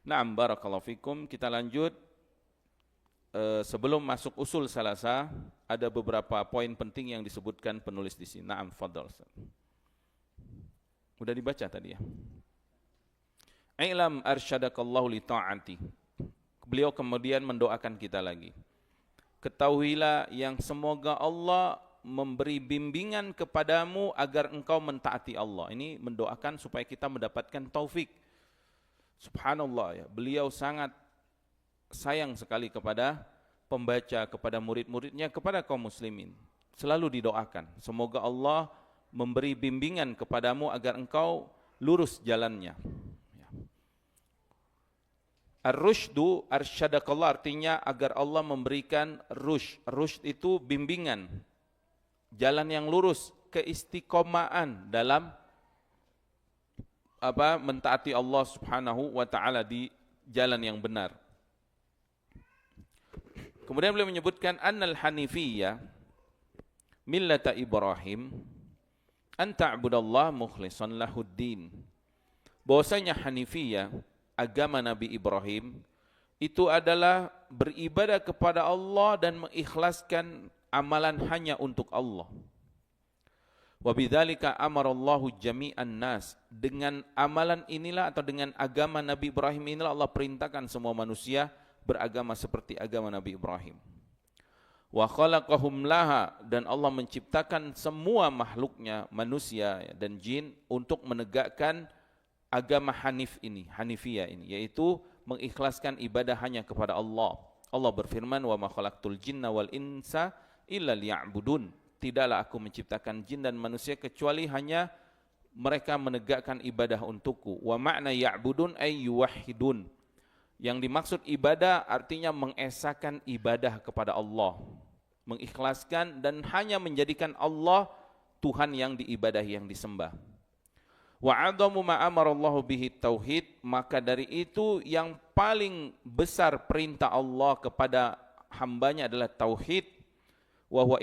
Na'am, barakallahu fikum. Kita lanjut. Sebelum masuk usul salasa, ada beberapa poin penting yang disebutkan penulis di sini. Na'am, fadhal. Udah dibaca tadi ya. Ilam arsyadakallahu li ta'ati. Beliau kemudian mendoakan kita lagi. Ketahuilah yang semoga Allah memberi bimbingan kepadamu agar engkau mentaati Allah. Ini mendoakan supaya kita mendapatkan taufik. Subhanallah ya, beliau sangat sayang sekali kepada pembaca, kepada murid-muridnya, kepada kaum muslimin. Selalu didoakan, semoga Allah memberi bimbingan kepadamu agar engkau lurus jalannya. Ar-rusydu, arsyadakallah artinya agar Allah memberikan rusyd. Rusyd itu bimbingan, jalan yang lurus, keistiqomahan dalam mentaati Allah Subhanahu wa taala di jalan yang benar. Kemudian beliau menyebutkan annal hanifiyah millata Ibrahim an ta'budallah mukhlishan lahuddin. Bahwasanya hanifiyah, agama Nabi Ibrahim, itu adalah beribadah kepada Allah dan mengikhlaskan amalan hanya untuk Allah. Wa bidzalika amarallahu jami'an nas. Dengan amalan inilah atau dengan agama Nabi Ibrahim inilah Allah perintahkan semua manusia beragama seperti agama Nabi Ibrahim. Wa khalaqahum laha, dan Allah menciptakan semua makhluknya, manusia dan jin, untuk menegakkan agama hanif ini, hanifiyah ini, yaitu mengikhlaskan ibadah hanya kepada Allah. Allah berfirman, wa ma khalaqtul jinna wal insa illa liya'budun. Tidaklah aku menciptakan jin dan manusia kecuali hanya mereka menegakkan ibadah untukku. Wa ma'na ya'budun ay yuwahhidun. Yang dimaksud ibadah artinya mengesahkan ibadah kepada Allah, mengikhlaskan dan hanya menjadikan Allah Tuhan yang diibadahi, yang disembah. Wa 'adhamu ma amarallahu bihi tauhid, maka dari itu yang paling besar perintah Allah kepada hambanya adalah tauhid. Wa huwa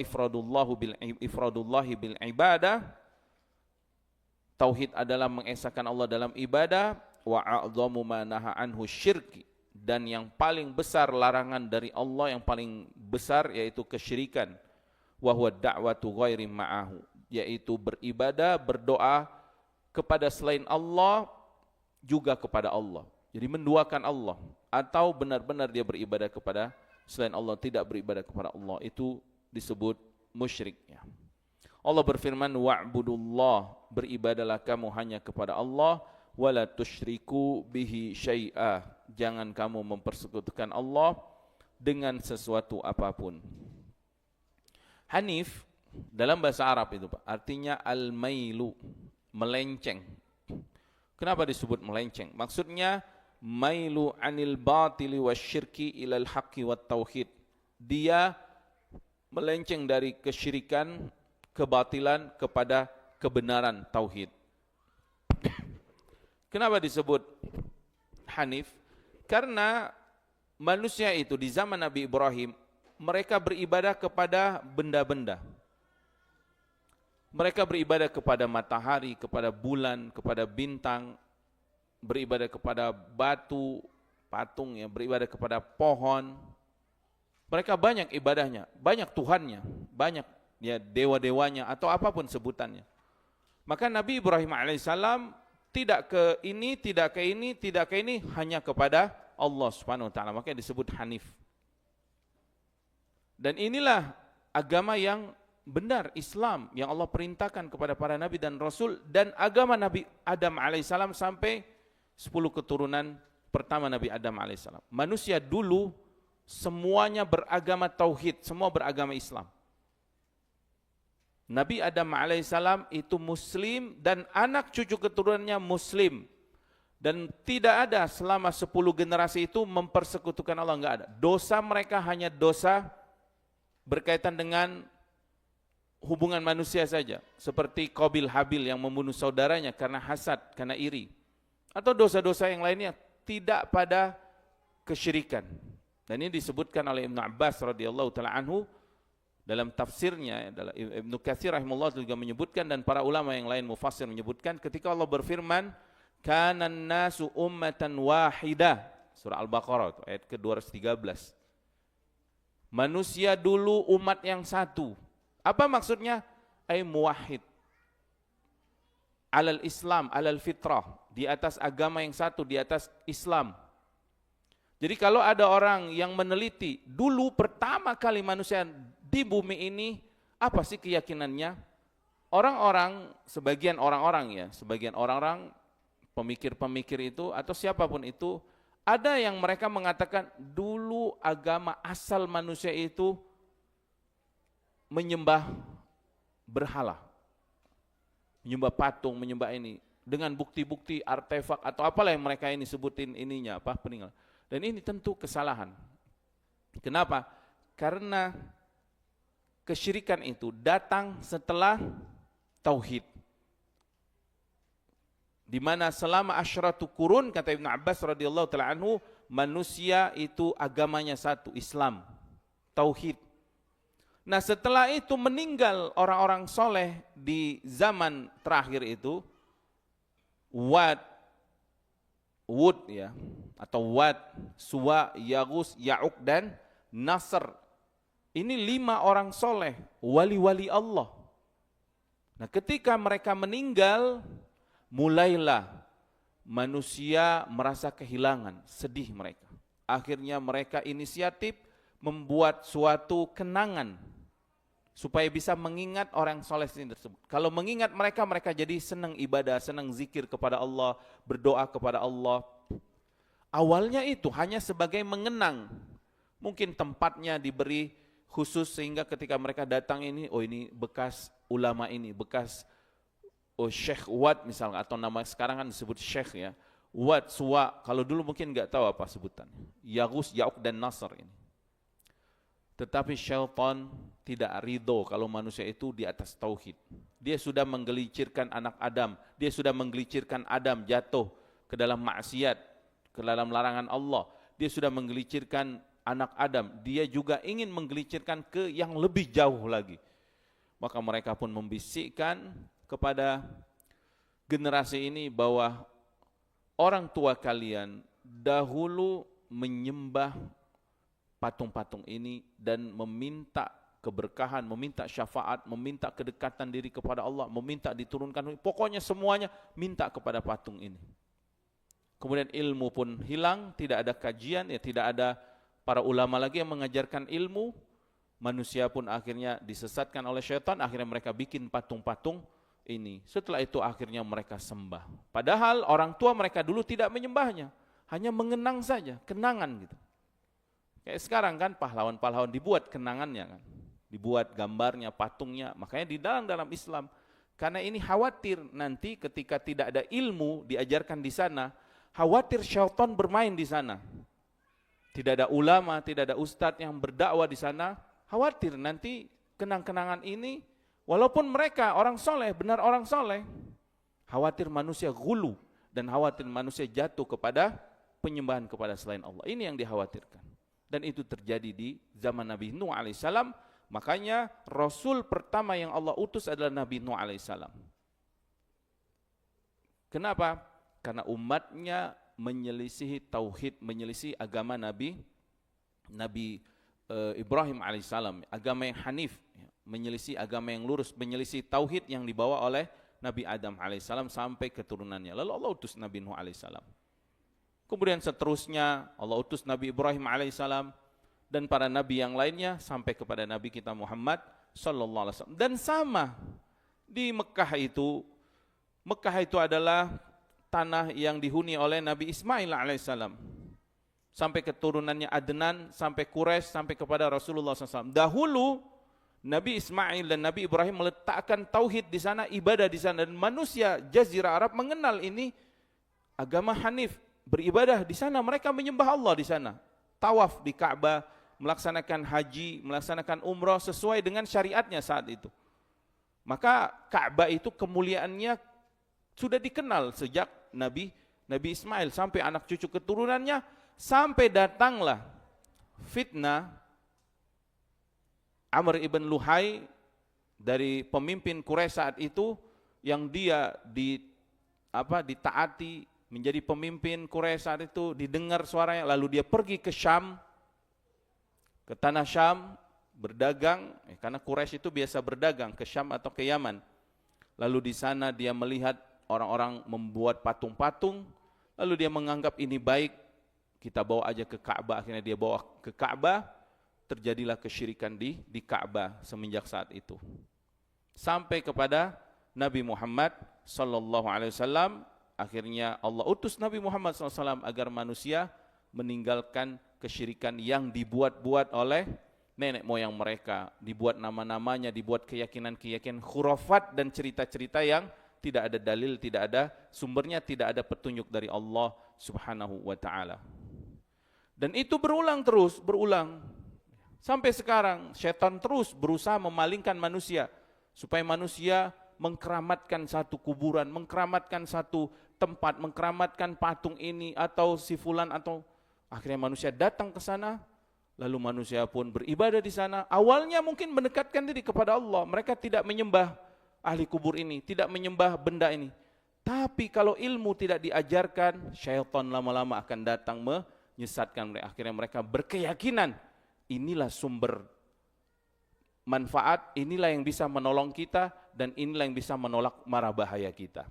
ifradullahi bil ibadah. Tauhid adalah mengesahkan Allah dalam ibadah. Wa 'adhamu ma naha anhu syirki, dan yang paling besar larangan dari Allah, yang paling besar yaitu kesyirikan. Wa huwa da'watu ghairi ma'ahu, yaitu beribadah, berdoa kepada selain Allah juga kepada Allah. Jadi menduakan Allah atau benar-benar dia beribadah kepada selain Allah, tidak beribadah kepada Allah, itu disebut musyrik ya. Allah berfirman, wa'budullah, beribadalah kamu hanya kepada Allah, wala tusyriku bihi syai'a, jangan kamu mempersekutukan Allah dengan sesuatu apapun. Hanif dalam bahasa Arab itu Pak, artinya al-mailu, melenceng. Kenapa disebut melenceng? Maksudnya mailu anil batili wasyirki ilal haqqi wat tauhid. Dia melenceng dari kesyirikan, kebatilan kepada kebenaran tauhid. Kenapa disebut hanif? Karena manusia itu di zaman Nabi Ibrahim, mereka beribadah kepada benda-benda. Mereka beribadah kepada matahari, kepada bulan, kepada bintang, beribadah kepada batu, patung ya, beribadah kepada pohon. Mereka banyak ibadahnya, banyak Tuhannya, banyak ya dewa-dewanya atau apapun sebutannya. Maka Nabi Ibrahim alaihissalam tidak ke ini, tidak ke ini, tidak ke ini, hanya kepada Allah Subhanahu wa taala. Makanya disebut hanif. Dan inilah agama yang benar, Islam, yang Allah perintahkan kepada para nabi dan rasul, dan agama Nabi Adam alaihissalam sampai 10 keturunan pertama Nabi Adam alaihissalam. Manusia dulu semuanya beragama tauhid, semua beragama Islam. Nabi Adam alaihissalam itu muslim dan anak cucu keturunannya muslim. Dan tidak ada selama 10 generasi itu mempersekutukan Allah, enggak ada. Dosa mereka hanya dosa berkaitan dengan hubungan manusia saja. Seperti Qabil Habil yang membunuh saudaranya karena hasad, karena iri. Atau dosa-dosa yang lainnya tidak pada kesyirikan. Dan ini disebutkan oleh Ibnu Abbas radhiyallahu taala anhu dalam tafsirnya. Ibnu Katsir rahimahullah juga menyebutkan, dan para ulama yang lain mufassir menyebutkan, ketika Allah berfirman kanan nasu ummatan wahidah. Surah Al-Baqarah ayat ke-213. Manusia dulu umat yang satu. Apa maksudnya? Ay muwahhid. Alal Islam, alal fitrah, di atas agama yang satu, di atas Islam. Jadi kalau ada orang yang meneliti dulu pertama kali manusia di bumi ini, apa sih keyakinannya? Sebagian orang-orang pemikir-pemikir itu atau siapapun itu, ada yang mereka mengatakan dulu agama asal manusia itu menyembah berhala, menyembah patung, menyembah ini dengan bukti-bukti artefak atau apalah yang mereka ini sebutin ininya peninggalan. Dan ini tentu kesalahan. Kenapa? Karena kesyirikan itu datang setelah tauhid. Di mana selama asyratu qurun, kata Ibnu Abbas radhiyallahu taala anhu, manusia itu agamanya satu, Islam, tauhid. Nah, setelah itu meninggal orang-orang soleh di zaman terakhir itu, Wud ya, atau Wad, Suwa, Yaghus, Ya'uq dan Nasr. Ini 5 orang soleh, wali-wali Allah. Nah, ketika mereka meninggal, mulailah manusia merasa kehilangan, sedih mereka. Akhirnya mereka inisiatif membuat suatu kenangan supaya bisa mengingat orang soleh ini tersebut. Kalau mengingat mereka, mereka jadi senang ibadah, senang zikir kepada Allah, berdoa kepada Allah. Awalnya itu hanya sebagai mengenang. Mungkin tempatnya diberi khusus sehingga ketika mereka datang ini, oh ini bekas ulama ini, bekas Syekh Wad misalnya, atau nama sekarang kan disebut Syekh ya, Wad, Suwa, kalau dulu mungkin nggak tahu apa sebutannya, Yaghus, Ya'uq dan Nasr ini. Tetapi syaitan tidak ridho kalau manusia itu di atas tauhid. Dia sudah menggelincirkan anak Adam, dia sudah menggelincirkan Adam jatuh ke dalam maksiat, ke dalam larangan Allah. Dia sudah menggelincirkan anak Adam, dia juga ingin menggelincirkan ke yang lebih jauh lagi. Maka mereka pun membisikkan kepada generasi ini bahwa orang tua kalian dahulu menyembah patung-patung ini dan meminta keberkahan, meminta syafaat, meminta kedekatan diri kepada Allah, meminta diturunkan, pokoknya semuanya minta kepada patung ini. Kemudian ilmu pun hilang, tidak ada kajian, ya tidak ada para ulama lagi yang mengajarkan ilmu. Manusia pun akhirnya disesatkan oleh syaitan, akhirnya mereka bikin patung-patung ini. Setelah itu akhirnya mereka sembah. Padahal orang tua mereka dulu tidak menyembahnya, hanya mengenang saja, kenangan gitu. Kayak sekarang kan pahlawan-pahlawan dibuat kenangannya kan, dibuat gambarnya, patungnya. Makanya di dalam Islam, karena ini khawatir nanti ketika tidak ada ilmu diajarkan di sana, khawatir syaitan bermain di sana. Tidak ada ulama, tidak ada ustadz yang berdakwah di sana, khawatir nanti kenang-kenangan ini, walaupun mereka orang soleh, benar orang soleh, khawatir manusia ghulu dan khawatir manusia jatuh kepada penyembahan kepada selain Allah. Ini yang dikhawatirkan. Dan itu terjadi di zaman Nabi Nuh alaihissalam. Makanya Rasul pertama yang Allah utus adalah Nabi Nuh alaihissalam. Kenapa? Karena umatnya menyelisihi tauhid, menyelisihi agama Nabi Ibrahim alaihissalam, agama yang hanif, menyelisih agama yang lurus, menyelisih tauhid yang dibawa oleh Nabi Adam alaihissalam sampai keturunannya. Lalu Allah utus Nabi Nuh alaihissalam. Kemudian seterusnya Allah utus Nabi Ibrahim alaihissalam dan para nabi yang lainnya sampai kepada Nabi kita Muhammad sallallahu alaihi wasallam. Dan sama di Mekah itu adalah tanah yang dihuni oleh Nabi Ismail alaihissalam. Sampai keturunannya Adnan, sampai Quraisy, sampai kepada Rasulullah SAW. Dahulu Nabi Ismail dan Nabi Ibrahim meletakkan tauhid di sana, ibadah di sana, dan manusia Jazirah Arab mengenal ini agama Hanif, beribadah di sana. Mereka menyembah Allah di sana, tawaf di Ka'bah, melaksanakan haji, melaksanakan umrah sesuai dengan syariatnya saat itu. Maka Ka'bah itu kemuliaannya sudah dikenal sejak Nabi Ismail sampai anak cucu keturunannya, sampai datanglah fitnah Amr ibn Luhai dari pemimpin Quraisy saat itu, yang dia ditaati, menjadi pemimpin Quraisy saat itu, didengar suaranya, lalu dia pergi ke Syam, ke tanah Syam, berdagang, karena Quraisy itu biasa berdagang ke Syam atau ke Yaman. Lalu di sana dia melihat orang-orang membuat patung-patung, lalu dia menganggap ini baik, kita bawa aja ke Ka'bah. Akhirnya dia bawa ke Ka'bah, terjadilah kesyirikan di Ka'bah semenjak saat itu. Sampai kepada Nabi Muhammad sallallahu alaihi wasallam, akhirnya Allah utus Nabi Muhammad sallallahu alaihi wasallam agar manusia meninggalkan kesyirikan yang dibuat-buat oleh nenek moyang mereka, dibuat nama-namanya, dibuat keyakinan-keyakinan khurafat dan cerita-cerita yang tidak ada dalil, tidak ada sumbernya, tidak ada petunjuk dari Allah Subhanahu wa taala. Dan itu berulang terus, berulang. Sampai sekarang setan terus berusaha memalingkan manusia supaya manusia mengkeramatkan satu kuburan, mengkeramatkan satu tempat, mengkeramatkan patung ini atau si fulan, atau akhirnya manusia datang ke sana. Lalu manusia pun beribadah di sana. Awalnya mungkin mendekatkan diri kepada Allah. Mereka tidak menyembah ahli kubur ini, tidak menyembah benda ini. Tapi kalau ilmu tidak diajarkan, syaitan lama-lama akan datang menyesatkan mereka. Akhirnya mereka berkeyakinan, inilah sumber manfaat, inilah yang bisa menolong kita, dan inilah yang bisa menolak mara bahaya kita.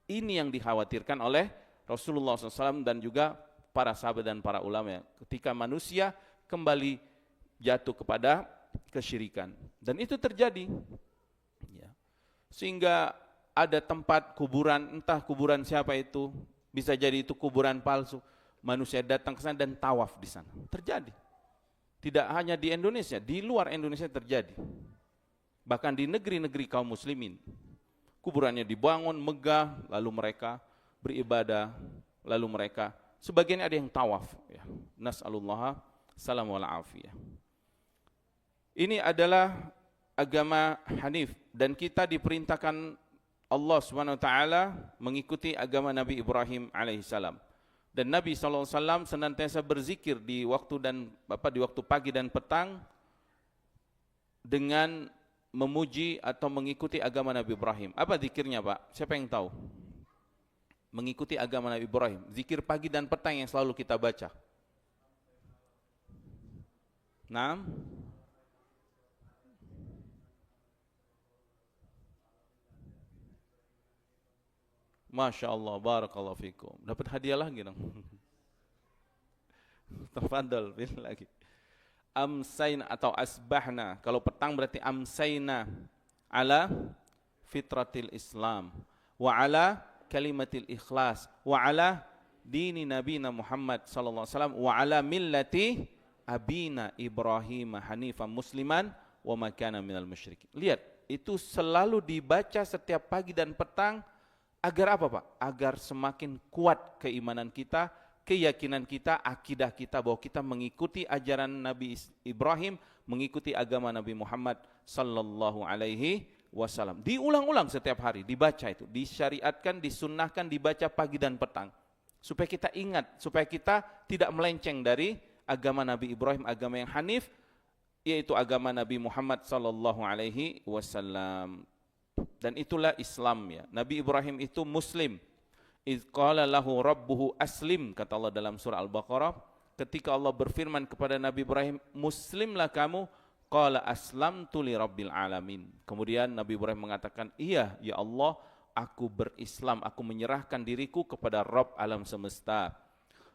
Ini yang dikhawatirkan oleh Rasulullah SAW dan juga para sahabat dan para ulama. Ketika manusia kembali jatuh kepada kesyirikan, dan itu terjadi, ya. Sehingga ada tempat kuburan, entah kuburan siapa itu, bisa jadi itu kuburan palsu. Manusia datang ke sana dan tawaf di sana. Terjadi. Tidak hanya di Indonesia, di luar Indonesia terjadi. Bahkan di negeri-negeri kaum muslimin, kuburannya dibangun megah, lalu mereka beribadah, lalu mereka sebagian ada yang tawaf, ya. Nas'alullah salam wal afiyah. Ini adalah agama Hanif, dan kita diperintahkan Allah Subhanahu wa taala mengikuti agama Nabi Ibrahim alaihissalam. Dan Nabi SAW senantiasa berzikir di waktu pagi dan petang dengan memuji atau mengikuti agama Nabi Ibrahim. Apa zikirnya, Pak? Siapa yang tahu? Mengikuti agama Nabi Ibrahim. Zikir pagi dan petang yang selalu kita baca. Naam. Masya Allah, barakallahu fikum. Dapat hadiah lagi dong. Tafadhal, pilih lagi. Amsayna atau asbahna. Kalau petang berarti amsayna ala fitratil Islam wa ala kalimatil ikhlas wa ala dini nabina Muhammad sallallahu alaihi wasallam wa ala millati abina Ibrahim hanifan musliman wa ma kana minal musyrikin. Lihat, itu selalu dibaca setiap pagi dan petang. Agar apa, Pak? Agar semakin kuat keimanan kita, keyakinan kita, akidah kita bahwa kita mengikuti ajaran Nabi Ibrahim, mengikuti agama Nabi Muhammad sallallahu alaihi wasallam. Diulang-ulang setiap hari, dibaca itu, disyariatkan, disunnahkan, dibaca pagi dan petang. Supaya kita ingat, supaya kita tidak melenceng dari agama Nabi Ibrahim, agama yang hanif, yaitu agama Nabi Muhammad sallallahu alaihi wasallam. Dan itulah Islam, ya. Nabi Ibrahim itu muslim. Idz qala lahu rabbuhu aslim, kata Allah dalam surah Al-Baqarah, ketika Allah berfirman kepada Nabi Ibrahim, muslimlah kamu, qala aslamtu li rabbil alamin. Kemudian Nabi Ibrahim mengatakan, iya ya Allah, aku berislam, aku menyerahkan diriku kepada Rabb alam semesta.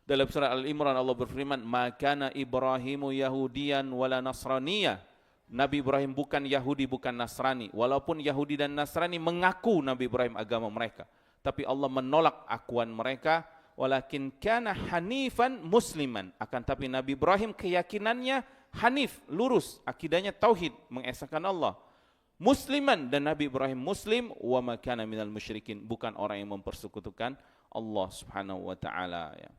Dalam surah Al-Imran Allah berfirman, ma kana Ibrahimu yahudiyan wala nasraniyah. Nabi Ibrahim bukan Yahudi, bukan Nasrani. Walaupun Yahudi dan Nasrani mengaku Nabi Ibrahim agama mereka, tapi Allah menolak akuan mereka. Walakin kana hanifan musliman. Akan tapi Nabi Ibrahim keyakinannya hanif, lurus, akidahnya tauhid, mengesahkan Allah. Musliman, dan Nabi Ibrahim muslim, wa ma kana minal musyrikin, bukan orang yang mempersekutukan Allah Subhanahu wa taala, ya.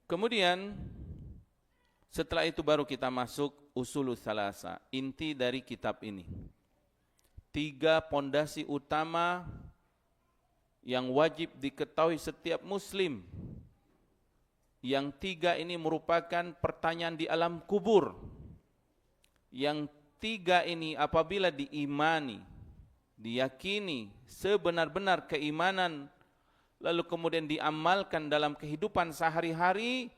Kemudian setelah itu baru kita masuk usulul tsalasa, inti dari kitab ini. 3 pondasi utama yang wajib diketahui setiap muslim. Yang 3 ini merupakan pertanyaan di alam kubur. Yang 3 ini apabila diimani, diyakini sebenar-benar keimanan, lalu kemudian diamalkan dalam kehidupan sehari-hari,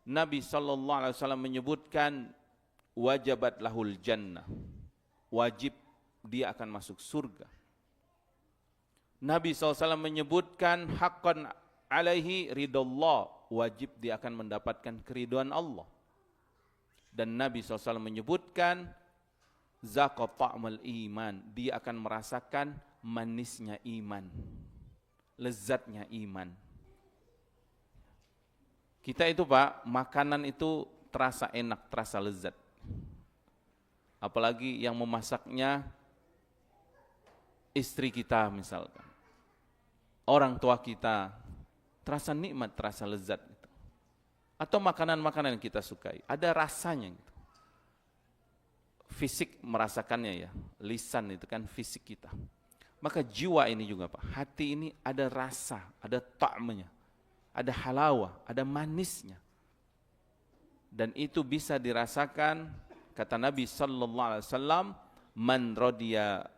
Nabi SAW menyebutkan wajabat lahul jannah, wajib dia akan masuk surga. Nabi SAW menyebutkan haqqan alaihi ridallah, wajib dia akan mendapatkan keridhaan Allah. Dan Nabi SAW menyebutkan zaqa ta'mal iman, dia akan merasakan manisnya iman, lezatnya iman. Kita itu Pak, makanan itu terasa enak, terasa lezat. Apalagi yang memasaknya istri kita misalkan, orang tua kita, terasa nikmat, terasa lezat gitu. Atau makanan-makanan yang kita sukai, ada rasanya gitu. Fisik merasakannya ya, lisan itu kan fisik kita. Maka jiwa ini juga Pak, hati ini ada rasa, ada ta'mnya, ada halawah, ada manisnya. Dan itu bisa dirasakan, kata Nabi SAW, man radiya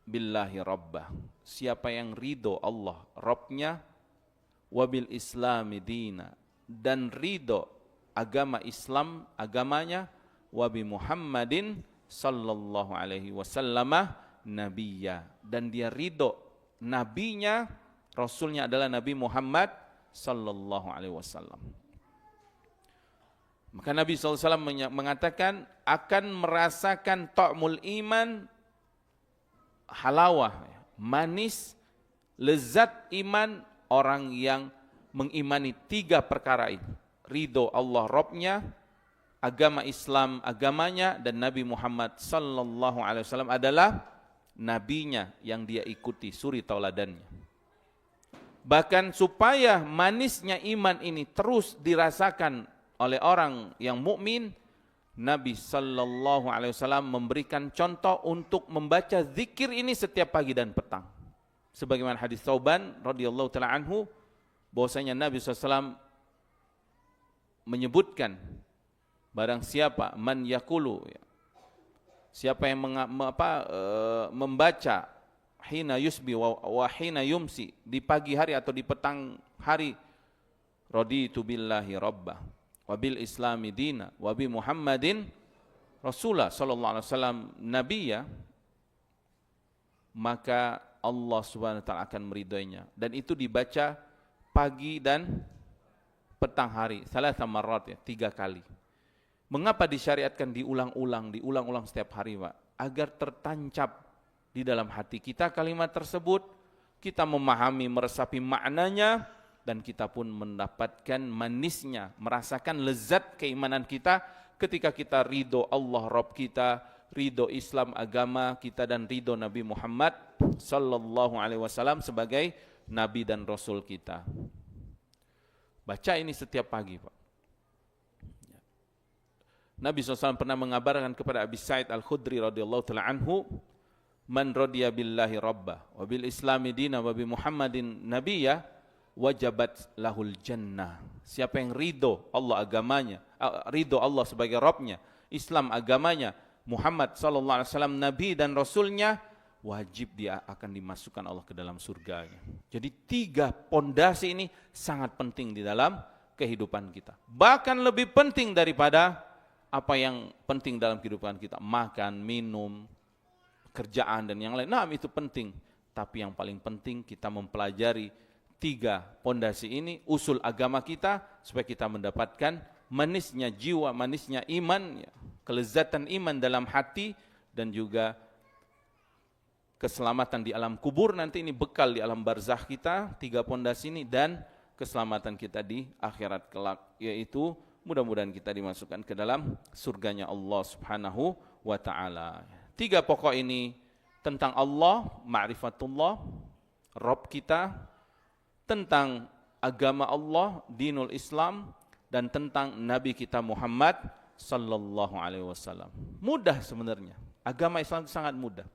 billahi rabbah, siapa yang ridho Allah Rabbnya, wabil islami dina, dan ridho agama Islam agamanya, wabi Muhammadin sallallahu alaihi wasallam nabiyya, dan dia ridho nabinya, rasulnya adalah Nabi Muhammad sallallahu alaihi wasallam. Maka Nabi SAW mengatakan akan merasakan ta'mul iman, halawah, manis, lezat iman orang yang mengimani 3 perkara ini. Ridho Allah Rabbnya, agama Islam agamanya, dan Nabi Muhammad sallallahu alaihi wasallam adalah nabinya yang dia ikuti, suri tauladannya. Bahkan supaya manisnya iman ini terus dirasakan oleh orang yang mukmin, Nabi sallallahu alaihi wasallam memberikan contoh untuk membaca zikir ini setiap pagi dan petang. Sebagaimana hadis Thauban radhiyallahu taala anhu, bahwasanya Nabi SAW menyebutkan, barang siapa man yakulu, siapa yang membaca hina yusbi wa hina yumsi, di pagi hari atau di petang hari, raditu billahi rabbah wa bil islami dina wa bi Muhammadin Rasulullah sallallahu alaihi wasallam nabiyya, maka Allah Subhanahu wa taala akan meridhoinya. Dan itu dibaca pagi dan petang hari, salasa marrat, 3 kali. Mengapa disyariatkan diulang-ulang setiap hari Pak? Agar tertancap di dalam hati kita kalimat tersebut, kita memahami, meresapi maknanya, dan kita pun mendapatkan manisnya, merasakan lezat keimanan kita ketika kita ridho Allah Rabb kita, ridho Islam agama kita, dan ridho Nabi Muhammad sallallahu alaihi wasallam sebagai Nabi dan Rasul kita. Baca ini setiap pagi Pak. Nabi SAW pernah mengabarkan kepada Abi Sa'id Al-Khudri radhiyallahu ta'ala anhu, man radiya billahi rabbah wa bil islami dina wa bi Muhammadin nabiyya wajabat lahul jannah. Siapa yang ridho Allah agamanya, ridho Allah sebagai Rabbnya, Islam agamanya, Muhammad sallallahu alaihi wasallam nabi dan rasulnya, wajib dia akan dimasukkan Allah ke dalam surganya. Jadi 3 pondasi ini sangat penting di dalam kehidupan kita. Bahkan lebih penting daripada apa yang penting dalam kehidupan kita, makan, minum, kerjaan dan yang lain. Nah, itu penting, tapi yang paling penting kita mempelajari 3 pondasi ini, usul agama kita, supaya kita mendapatkan manisnya jiwa, manisnya iman, kelezatan iman dalam hati, dan juga keselamatan di alam kubur nanti, ini bekal di alam barzakh kita, 3 pondasi ini, dan keselamatan kita di akhirat kelak, yaitu mudah-mudahan kita dimasukkan ke dalam surganya Allah Subhanahu wa ta'ala. 3 pokok ini tentang Allah, ma'rifatullah, Rabb kita, tentang agama Allah, dinul Islam, dan tentang Nabi kita Muhammad sallallahu alaihi wasallam. Mudah sebenarnya. Agama Islam itu sangat mudah.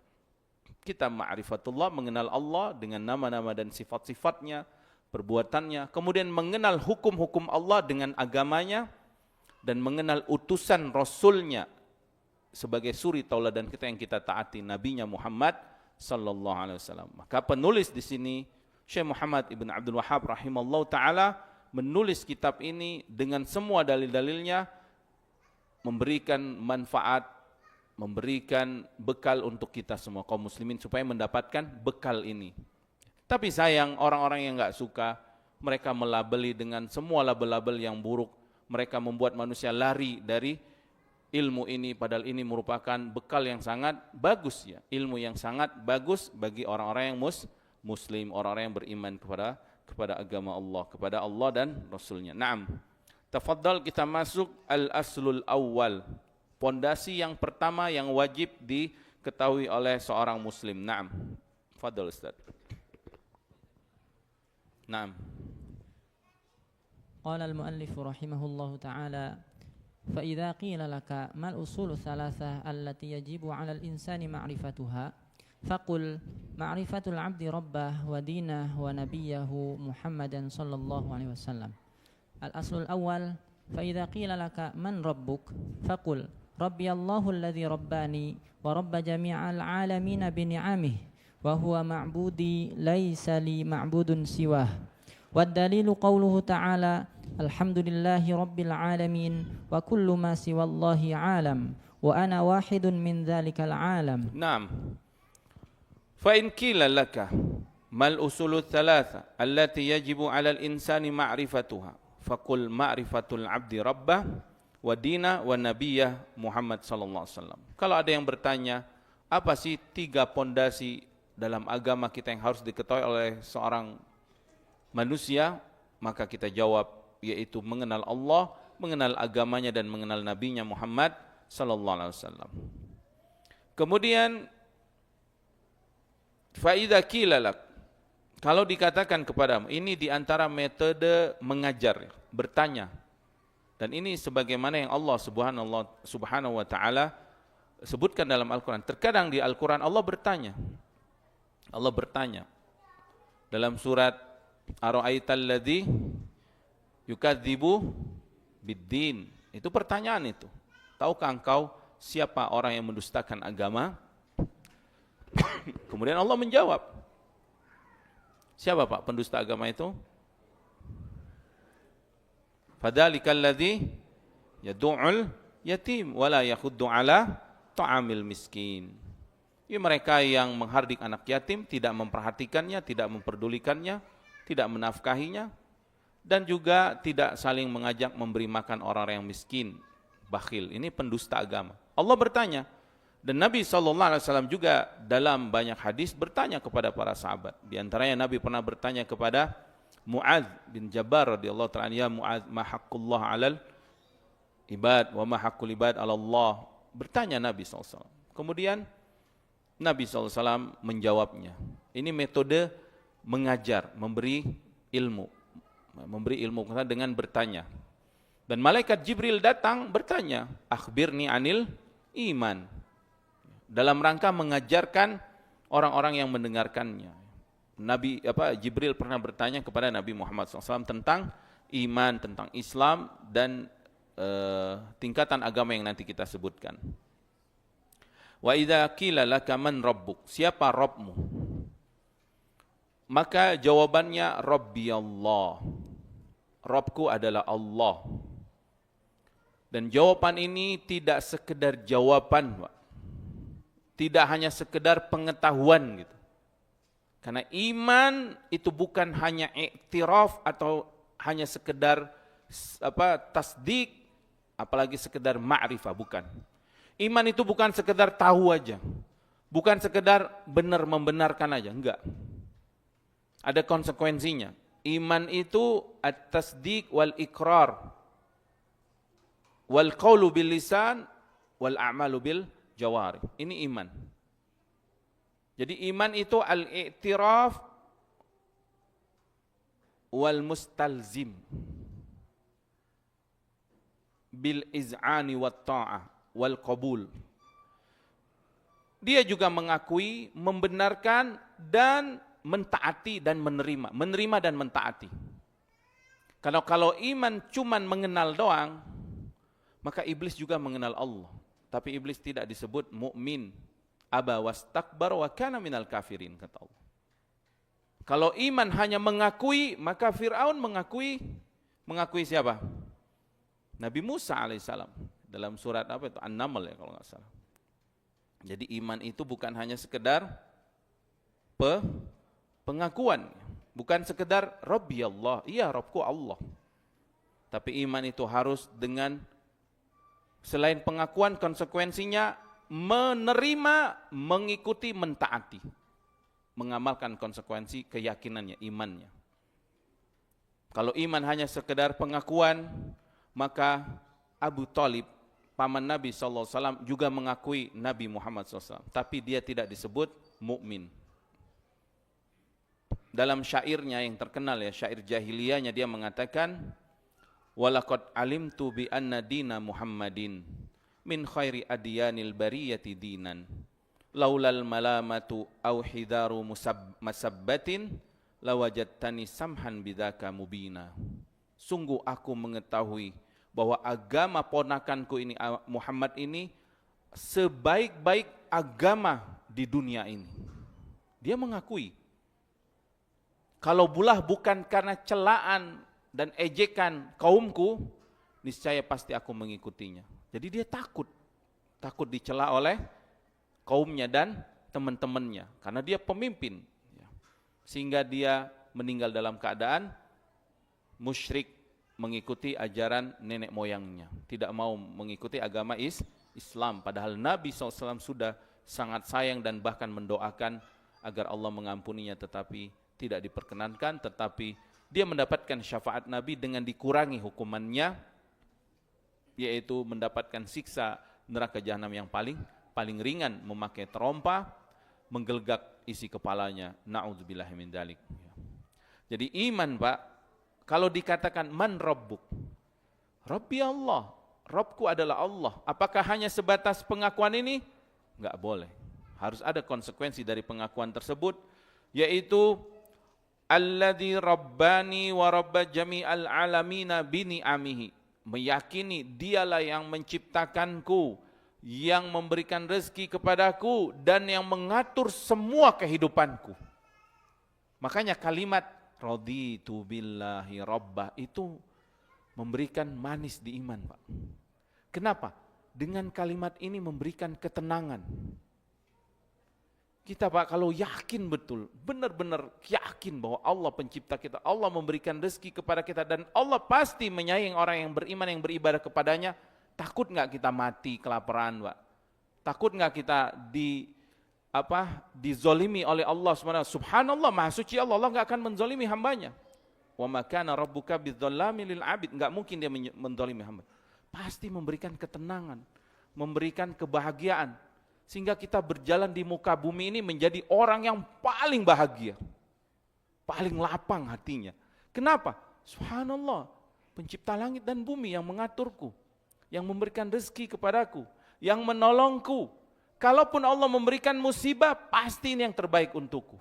Kita ma'rifatullah, mengenal Allah dengan nama-nama dan sifat-sifatnya, perbuatannya, kemudian mengenal hukum-hukum Allah dengan agamanya, dan mengenal utusan Rasulnya sebagai suri tauladan kita yang kita taati, nabinya Muhammad sallallahu alaihi wasallam. Maka penulis di sini Syekh Muhammad Ibn Abdul Wahhab rahimallahu taala menulis kitab ini dengan semua dalil-dalilnya, memberikan manfaat, memberikan bekal untuk kita semua kaum muslimin supaya mendapatkan bekal ini. Tapi sayang orang-orang yang enggak suka, mereka melabeli dengan semua label-label yang buruk. Mereka membuat manusia lari dari ilmu ini, padahal ini merupakan bekal yang sangat bagus ya, ilmu yang sangat bagus bagi orang-orang yang muslim, orang-orang yang beriman kepada agama Allah, kepada Allah dan Rasulnya. Naam. Tafadhal kita masuk al-aslul awwal. Pondasi yang pertama yang wajib diketahui oleh seorang muslim. Naam. Fadhal Ustaz. Naam. Qala al-muallif rahimahullahu ta'ala فإذا قيل لك ما الأصول الثلاثة التي يجب على الإنسان معرفتها فقل معرفة العبد ربه ودينه ونبيه محمدا صلى الله عليه وسلم. الأصل الأول فإذا قيل لك من ربك فقل ربي الله الذي رباني ورب جميع العالمين بنعمه وهو معبودي ليس لي معبود سواه. والدليل قوله تعالى الحمد لله رب العالمين وكل ما سوى الله عالم وأنا واحد من ذلك العالم. نعم. فإن قيل لك ما الأصول الثلاثة التي يجب على الإنسان معرفتها فقل معرفة العبد ربه ودينه ونبيه Muhammad sallallahu alaihi wasallam. Kalau ada yang bertanya, apa sih 3 pondasi dalam agama kita yang harus diketahui oleh seorang manusia, maka kita jawab, yaitu mengenal Allah, mengenal agamanya dan mengenal nabinya Muhammad sallallahu alaihi wasallam. Kemudian fa idza qila lak, kalau dikatakan kepadamu, ini diantara metode mengajar, bertanya. Dan ini sebagaimana yang Allah subhanahu wa ta'ala sebutkan dalam Al-Quran. Terkadang di Al-Quran Allah bertanya. Allah bertanya dalam surat Ara'aital ladzi yukadzibu biddin. Itu pertanyaan itu. Tahukah engkau siapa orang yang mendustakan agama? Kemudian Allah menjawab. Siapa Pak pendusta agama itu? Fadzalikal ladzi yad'ul yatim wala yakhuddu ala ta'amil miskin. Ini mereka yang menghardik anak yatim, tidak memperhatikannya, tidak memperdulikannya, tidak menafkahinya, dan juga tidak saling mengajak memberi makan orang-orang yang miskin, bakhil. Ini pendusta agama. Allah bertanya, dan Nabi SAW juga dalam banyak hadis bertanya kepada para sahabat. Di antaranya Nabi pernah bertanya kepada Mu'adz bin Jabal radhiyallahu ta'ala, ya Mu'adz, ma haqqullah 'alal ibad wa ma haqqul ibad 'ala Allah. Bertanya Nabi SAW. Kemudian Nabi SAW menjawabnya. Ini metode mengajar, memberi ilmu dengan bertanya. Dan malaikat Jibril datang bertanya, akhbirni anil iman, dalam rangka mengajarkan orang-orang yang mendengarkannya. Jibril pernah bertanya kepada Nabi Muhammad SAW tentang iman, tentang Islam dan tingkatan agama yang nanti kita sebutkan. Wa idza qila laka man rabbuk, siapa Rabbmu? Maka jawabannya Rabbi Allah. Rabbku adalah Allah. Dan jawaban ini tidak sekedar jawaban, Pak. Tidak hanya sekedar pengetahuan gitu. Karena iman itu bukan hanya iktiraf atau hanya sekedar tasdik, apalagi sekedar ma'rifah, bukan. Iman itu bukan sekedar tahu aja. Bukan sekedar benar membenarkan aja, enggak. Ada konsekuensinya. Iman itu at-tasdiq wal ikrar wal qawlu bil lisan wal a'malu bil jawari. Ini iman. Jadi iman itu al-i'tiraf wal mustalzim bil iz'ani wat ta'ah wal qabul. Dia juga mengakui, membenarkan dan mentaati dan menerima dan mentaati. Kalau iman cuman mengenal doang, maka iblis juga mengenal Allah. Tapi iblis tidak disebut mukmin aba wastakbar wa kana minal kafirin, kata Allah. Kalau iman hanya mengakui, maka Fir'aun mengakui siapa? Nabi Musa alaihissalam. Dalam surat apa itu? An-Naml ya kalau nggak salah. Jadi iman itu bukan hanya sekedar pengakuan, bukan sekedar Rabbi Allah, iya Rabbku Allah. Tapi iman itu harus dengan selain pengakuan, konsekuensinya menerima, mengikuti, mentaati, mengamalkan konsekuensi keyakinannya, imannya. Kalau iman hanya sekedar pengakuan, maka Abu Thalib, paman Nabi SAW, juga mengakui Nabi Muhammad SAW, tapi dia tidak disebut mukmin. Dalam syairnya yang terkenal ya, syair jahiliyahnya, dia mengatakan, walaqad alimtu bi anna dina Muhammadin min khairi adyanil bariyati dinan laulal malamatu au hidaru masabbatin lawajadtani samhan bidzaka mubina. Sungguh aku mengetahui bahwa agama ponakanku ini Muhammad ini sebaik-baik agama di dunia ini. Dia mengakui, kalau bulah bukan karena celaan dan ejekan kaumku, niscaya pasti aku mengikutinya. Jadi dia takut dicela oleh kaumnya dan teman-temannya, karena dia pemimpin, sehingga dia meninggal dalam keadaan musyrik, mengikuti ajaran nenek moyangnya, tidak mau mengikuti agama Islam. Padahal Nabi SAW sudah sangat sayang dan bahkan mendoakan agar Allah mengampuninya, tetapi tidak diperkenankan. Tetapi dia mendapatkan syafaat Nabi dengan dikurangi hukumannya, yaitu mendapatkan siksa neraka jahanam yang paling ringan, memakai terompa, menggelgak isi kepalanya. Na'udzubillahi min dzalik. Jadi iman, Pak, kalau dikatakan man rabbuk, Rabbi Allah, Rabbku adalah Allah, apakah hanya sebatas pengakuan ini? Enggak boleh. Harus ada konsekuensi dari pengakuan tersebut, yaitu alladzi rabbani wa rabba jami'al alamina bini'amihi, meyakini dialah yang menciptakanku, yang memberikan rezeki kepadaku, dan yang mengatur semua kehidupanku. Makanya kalimat raditu billahi rabbah itu memberikan manis di iman, Pak. Kenapa? Dengan kalimat ini memberikan ketenangan. Kita, Pak, kalau yakin betul, benar-benar yakin bahwa Allah pencipta kita, Allah memberikan rezeki kepada kita, dan Allah pasti menyayangi orang yang beriman, yang beribadah kepadanya, takut nggak kita mati kelaparan, Pak? Takut nggak kita dizolimi oleh Allah SWT? Subhanallah, maha suci Allah, Allah nggak akan menzolimi hambanya. Wa ma kana rabbuka bidzallamil lil abid, nggak mungkin dia menzolimi hamba. Pasti memberikan ketenangan, memberikan kebahagiaan, sehingga kita berjalan di muka bumi ini menjadi orang yang paling bahagia, paling lapang hatinya. Kenapa? Subhanallah, pencipta langit dan bumi yang mengaturku, yang memberikan rezeki kepadaku, yang menolongku. Kalaupun Allah memberikan musibah, pasti ini yang terbaik untukku.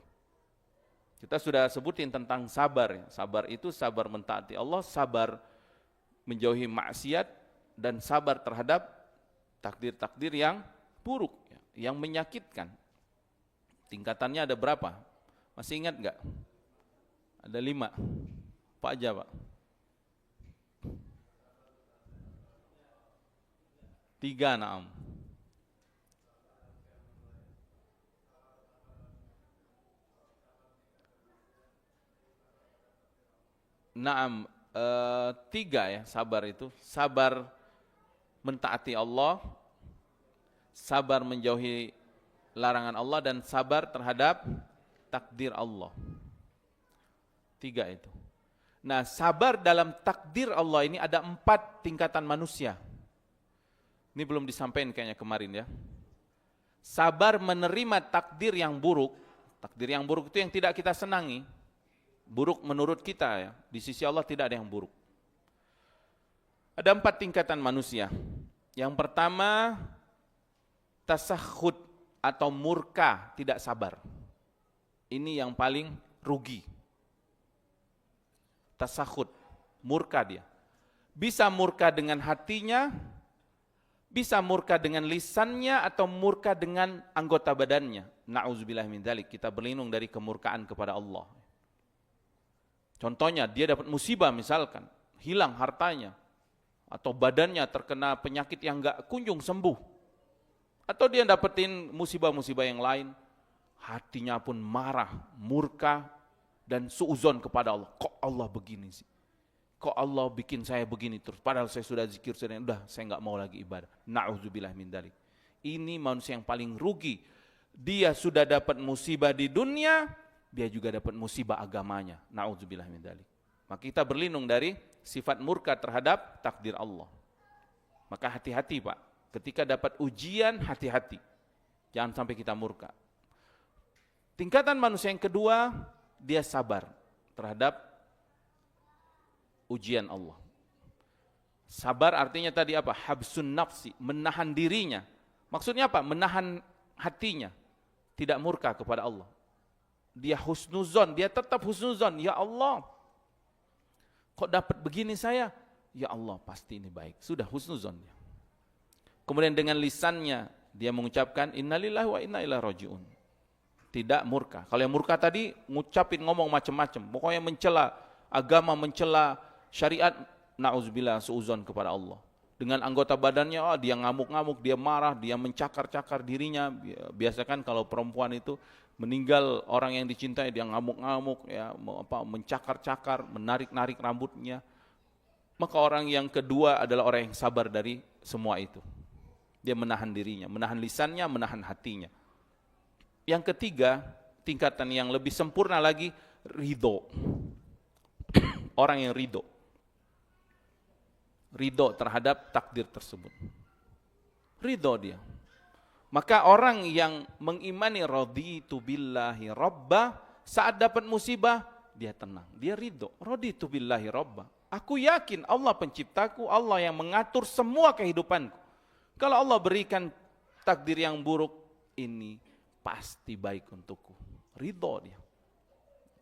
Kita sudah sebutin tentang sabar. Sabar itu sabar mentaati Allah, sabar menjauhi maksiat, dan sabar terhadap takdir-takdir yang buruk, yang menyakitkan. Tingkatannya ada berapa? Masih ingat enggak? Ada 5. Pak aja, Pak. 3, naam. Naam, 3 ya, sabar itu. Sabar mentaati Allah, sabar menjauhi larangan Allah, dan sabar terhadap takdir Allah. 3 itu. Nah, sabar dalam takdir Allah ini ada 4 tingkatan manusia. Ini belum disampaikan kayaknya kemarin ya. Sabar menerima takdir yang buruk. Takdir yang buruk itu yang tidak kita senangi. Buruk menurut kita ya. Di sisi Allah tidak ada yang buruk. Ada 4 tingkatan manusia. Yang pertama, tasakhud atau murka, tidak sabar. Ini yang paling rugi. Tasakhud, murka dia. Bisa murka dengan hatinya, Bisa murka dengan lisannya atau murka dengan anggota badannya. Na'udzubillah min dzalik. Kita berlindung dari kemurkaan kepada Allah. Contohnya dia dapat musibah misalkan, hilang hartanya, atau badannya terkena penyakit yang enggak kunjung sembuh. Atau dia dapetin musibah-musibah yang lain, hatinya pun marah, murka, dan suuzon kepada Allah. Kok Allah begini sih? Kok Allah bikin saya begini terus? Padahal saya sudah zikir, saya enggak mau lagi ibadah. Na'udzubillah min dzalik. Ini manusia yang paling rugi. Dia sudah dapat musibah di dunia, dia juga dapat musibah agamanya. Na'udzubillah min dzalik. Maka kita berlindung dari sifat murka terhadap takdir Allah. Maka hati-hati Pak. Ketika dapat ujian, hati-hati. Jangan sampai kita murka. Tingkatan manusia yang kedua, dia sabar terhadap ujian Allah. Sabar artinya tadi apa? Habsun nafsi, menahan dirinya. Maksudnya apa? Menahan hatinya. Tidak murka kepada Allah. Dia husnuzon, dia tetap husnuzon. Ya Allah, kok dapat begini saya? Ya Allah, pasti ini baik. Sudah husnuzonnya. Kemudian dengan lisannya, dia mengucapkan innalillahi wa inna ilaihi rajiun. Tidak murka. Kalau yang murka tadi, ngucapin ngomong macam-macam. Pokoknya mencela agama, mencela syariat, na'udzubillah, suuzon kepada Allah. Dengan anggota badannya, dia ngamuk-ngamuk, dia marah, dia mencakar-cakar dirinya. Biasa kan kalau perempuan itu meninggal orang yang dicintai, dia ngamuk-ngamuk, ya, mencakar-cakar, menarik-narik rambutnya. Maka orang yang kedua adalah orang yang sabar dari semua itu. Dia menahan dirinya, menahan lisannya, menahan hatinya. Yang ketiga, tingkatan yang lebih sempurna lagi, ridho. Orang yang ridho. Ridho terhadap takdir tersebut. Ridho dia. Maka orang yang mengimani raditu billahi rabba, saat dapat musibah, dia tenang. Dia ridho. Raditu billahi rabba. Aku yakin Allah penciptaku, Allah yang mengatur semua kehidupanku. Kalau Allah berikan takdir yang buruk, ini pasti baik untukku. Ridho dia.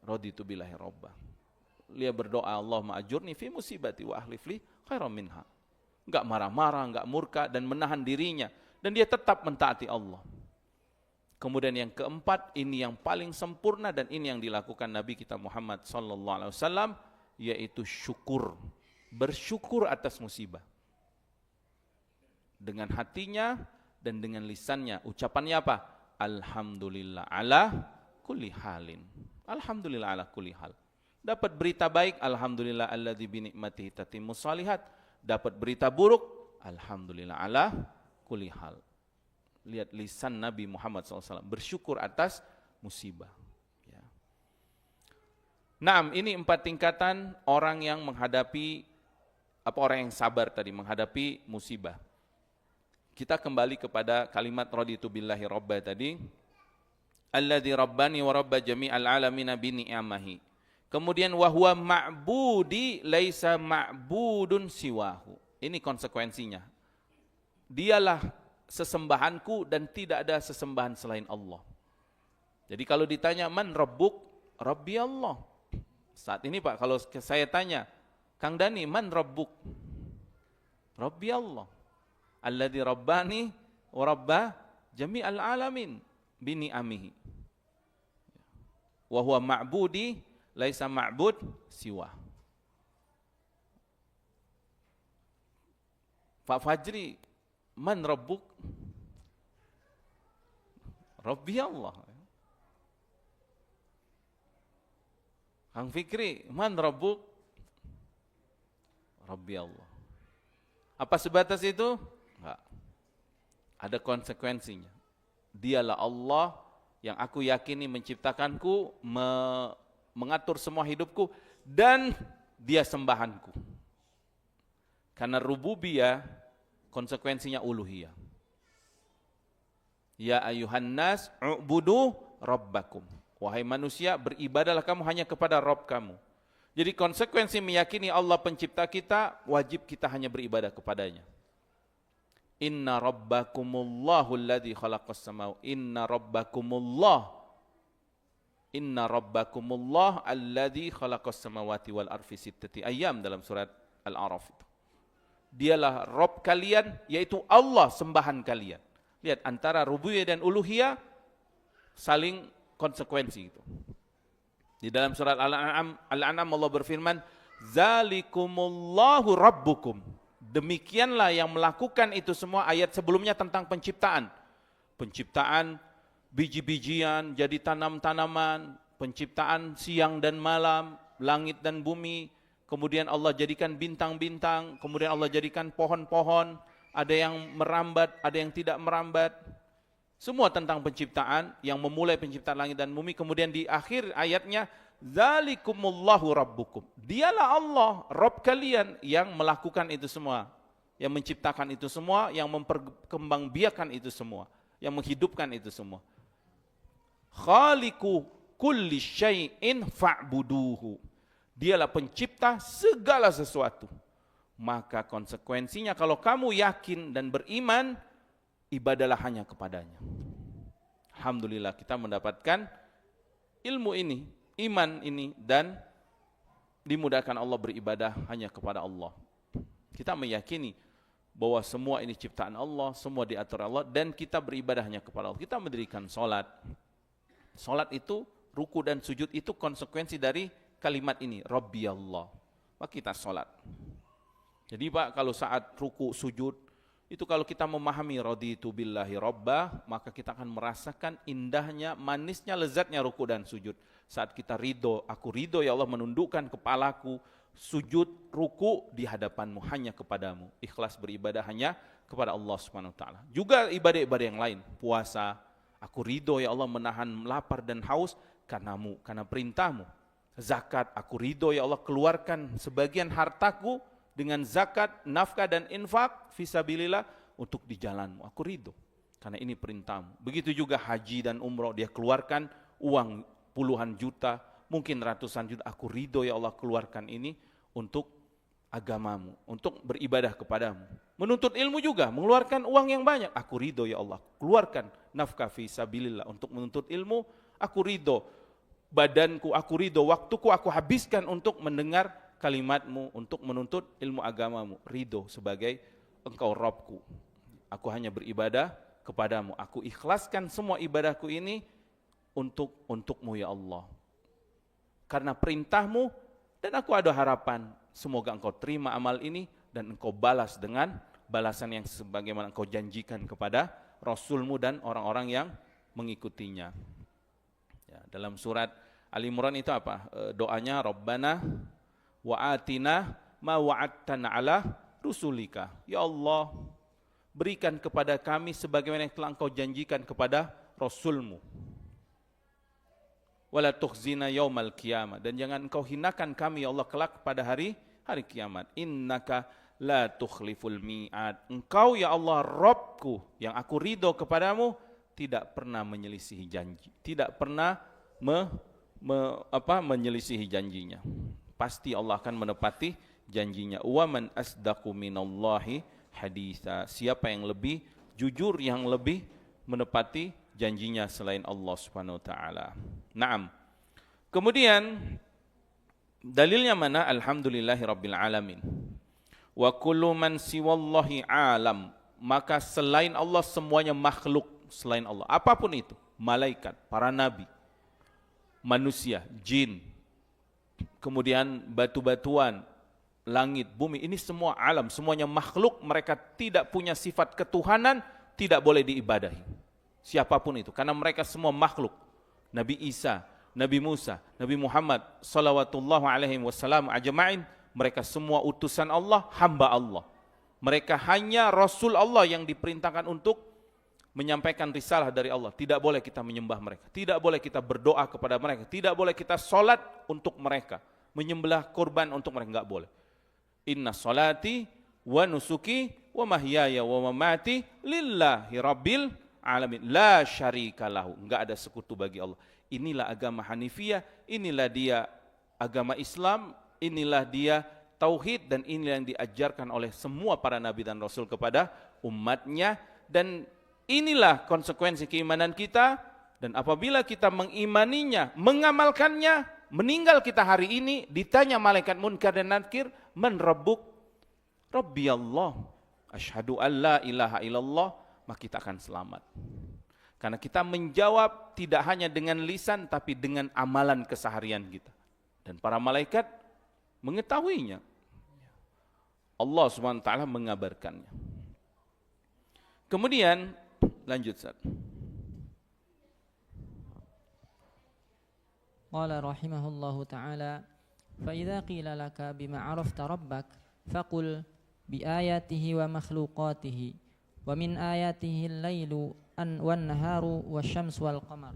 Raditu billahi rabba. Dia berdoa, Allahumma ajurni fi musibati wa ahlif li khairan minha. Enggak marah-marah, enggak murka, dan menahan dirinya. Dan dia tetap mentaati Allah. Kemudian yang keempat, ini yang paling sempurna, dan ini yang dilakukan Nabi kita Muhammad SAW, yaitu syukur. Bersyukur atas musibah. Dengan hatinya dan dengan lisannya. Ucapannya apa? Alhamdulillah ala kulli halin. Alhamdulillah ala kulli hal. Dapat berita baik, alhamdulillah alladzi bi ni'matihi tatimmus shalihat. Dapat berita buruk, alhamdulillah ala kulli hal. Lihat lisan Nabi Muhammad SAW, bersyukur atas musibah. Ya. Naam, ini 4 tingkatan orang yang menghadapi, orang yang sabar tadi, menghadapi musibah. Kita kembali kepada kalimat raditu billahi rabba tadi. Alladzi rabbani wa rabba jami'al alamina bi ni'amahi. Kemudian wahwa ma'budi laisa ma'budun siwahu. Ini konsekuensinya. Dialah sesembahanku dan tidak ada sesembahan selain Allah. Jadi kalau ditanya man rabbuk? Rabbi Allah. Saat ini Pak, kalau saya tanya, Kang Dani, man rabbuk? Rabbi Allah. Alladzi rabbani wa rabba jami'al alamin bi ni'amihi. Wa huwa ma'budi laisa ma'bud siwa. Pak Fajri, man rabbuk? Rabbi Allah. Kang Fikri, man rabbuk? Rabbi Allah. Apa sebatas itu? Enggak. Ada konsekuensinya. Dialah Allah yang aku yakini menciptakanku, mengatur semua hidupku, dan dia sembahanku. Karena rububiyah konsekuensinya uluhiyah. Ya ayuhan nas u'budu rabbakum. Wahai manusia, beribadahlah kamu hanya kepada Rabb kamu. Jadi konsekuensi meyakini Allah pencipta kita, wajib kita hanya beribadah kepadanya. Inna rabbakumullahu alladzi khalaqas samawati. Inna rabbakumullah alladzi khalaqas samawati wal ardi fi sittati ayyam dalam surat Al-A'raf itu. Dialah Rabb kalian, yaitu Allah sembahan kalian. Lihat, antara rububiyah dan uluhiyah saling konsekuensi itu. Di dalam surat Al-An'am Allah berfirman, Zalikumullahu Rabbukum. Demikianlah yang melakukan itu semua. Ayat sebelumnya tentang penciptaan. Penciptaan biji-bijian, jadi tanam-tanaman, penciptaan siang dan malam, langit dan bumi. Kemudian Allah jadikan bintang-bintang, kemudian Allah jadikan pohon-pohon, ada yang merambat, ada yang tidak merambat. Semua tentang penciptaan, yang memulai penciptaan langit dan bumi. Kemudian di akhir ayatnya, Zalikumullahu Rabbukum. Dialah Allah, Rabb kalian yang melakukan itu semua, yang menciptakan itu semua, yang memperkembangbiakan itu semua, yang menghidupkan itu semua. Khaliqu kulli syai'in fa'buduhu. Dialah pencipta segala sesuatu. Maka konsekuensinya kalau kamu yakin dan beriman, ibadalah hanya kepadanya. Alhamdulillah kita mendapatkan ilmu ini, iman ini, dan dimudahkan Allah beribadah hanya kepada Allah. Kita meyakini bahwa semua ini ciptaan Allah, semua diatur Allah, dan kita beribadah hanya kepada Allah. Kita mendirikan salat. Salat itu, ruku dan sujud itu konsekuensi dari kalimat ini, Rabbi Allah. Maka kita salat. Jadi Pak, kalau saat ruku sujud, itu kalau kita memahami raditu billahi rabbah, maka kita akan merasakan indahnya, manisnya, lezatnya ruku dan sujud. Saat kita ridho, aku ridho ya Allah menundukkan kepalaku, sujud, ruku di hadapanmu, hanya kepadamu. Ikhlas beribadah hanya kepada Allah Subhanahu wa taala. Juga ibadah-ibadah yang lain, puasa, aku ridho ya Allah menahan lapar dan haus karenamu, karena perintahmu. Zakat, aku ridho ya Allah keluarkan sebagian hartaku dengan zakat, nafkah dan infak fisabilillah untuk di jalanmu. Aku ridho karena ini perintahmu. Begitu juga haji dan umroh, dia keluarkan uang puluhan juta, mungkin ratusan juta. Aku ridho ya Allah keluarkan ini untuk agamamu, untuk beribadah kepadamu. Menuntut ilmu juga, mengeluarkan uang yang banyak. Aku ridho ya Allah, keluarkan nafkah fisabilillah untuk menuntut ilmu. Aku ridho badanku, aku ridho waktuku, aku habiskan untuk mendengar kalimatmu, untuk menuntut ilmu agamamu. Ridho sebagai engkau Rabbku. Aku hanya beribadah kepadamu. Aku ikhlaskan semua ibadahku ini untukmu ya Allah. Karena perintahmu, dan aku ada harapan semoga engkau terima amal ini dan engkau balas dengan balasan yang sebagaimana engkau janjikan kepada Rasulmu dan orang-orang yang mengikutinya. Ya, dalam surat Ali Imran itu apa? Doanya Rabbana wa atina ma wa'adtana ala rusulika. Ya Allah, berikan kepada kami sebagaimana yang telah engkau janjikan kepada Rasulmu. Wala tukhzina yaumal qiyamah, dan jangan engkau hinakan kami ya Allah kelak pada hari kiamat. Innaka la tukhliful mi'ad. Engkau ya Allah Rabbku yang aku ridho kepadamu tidak pernah menyelisihi janji, tidak pernah menyelisihi janjinya. Pasti Allah akan menepati janjinya. Wa man asdaqu minallahi haditha. Siapa yang lebih jujur, yang lebih menepati janjinya selain Allah Subhanahu wa taala. Naam. Kemudian dalilnya mana? Alhamdulillahirabbil alamin. Wa kullu man siwallahi alam. Maka selain Allah semuanya makhluk selain Allah. Apapun itu, malaikat, para nabi, manusia, jin, kemudian batu-batuan, langit, bumi, ini semua alam, semuanya makhluk, mereka tidak punya sifat ketuhanan, tidak boleh diibadahi. Siapapun itu, karena mereka semua makhluk. Nabi Isa, Nabi Musa, Nabi Muhammad sallallahu alaihi wasallam ajma'in, mereka semua utusan Allah, hamba Allah. Mereka hanya Rasul Allah yang diperintahkan untuk menyampaikan risalah dari Allah. Tidak boleh kita menyembah mereka, tidak boleh kita berdoa kepada mereka, tidak boleh kita sholat untuk mereka, menyembelih kurban untuk mereka, enggak boleh. Inna sholati wa nusuki wa mahyaya wa mamati lillahi rabbil alamin la syarika lahu. Enggak ada sekutu bagi Allah. Inilah agama Hanifiyah, inilah dia agama Islam, inilah dia tauhid, dan inilah yang diajarkan oleh semua para nabi dan rasul kepada umatnya, dan inilah konsekuensi keimanan kita. Dan apabila kita mengimaninya, mengamalkannya, meninggal kita hari ini, ditanya malaikat munkar dan nakir, man rabbuk, Rabbi Allah, asyhadu an la ilaha illallah, maka kita akan selamat. Karena kita menjawab tidak hanya dengan lisan, tapi dengan amalan keseharian kita. Dan para malaikat mengetahuinya. Allah Subhanahu wa taala mengabarkannya. Kemudian lanjut Ustaz. Qala rahimahullahu ta'ala fa idza qila laka bima 'arafta rabbak faqul bi ayatihi wa makhluqatihi wa min ayatihi al-lailu wan naharu wasyamsu wal qamar.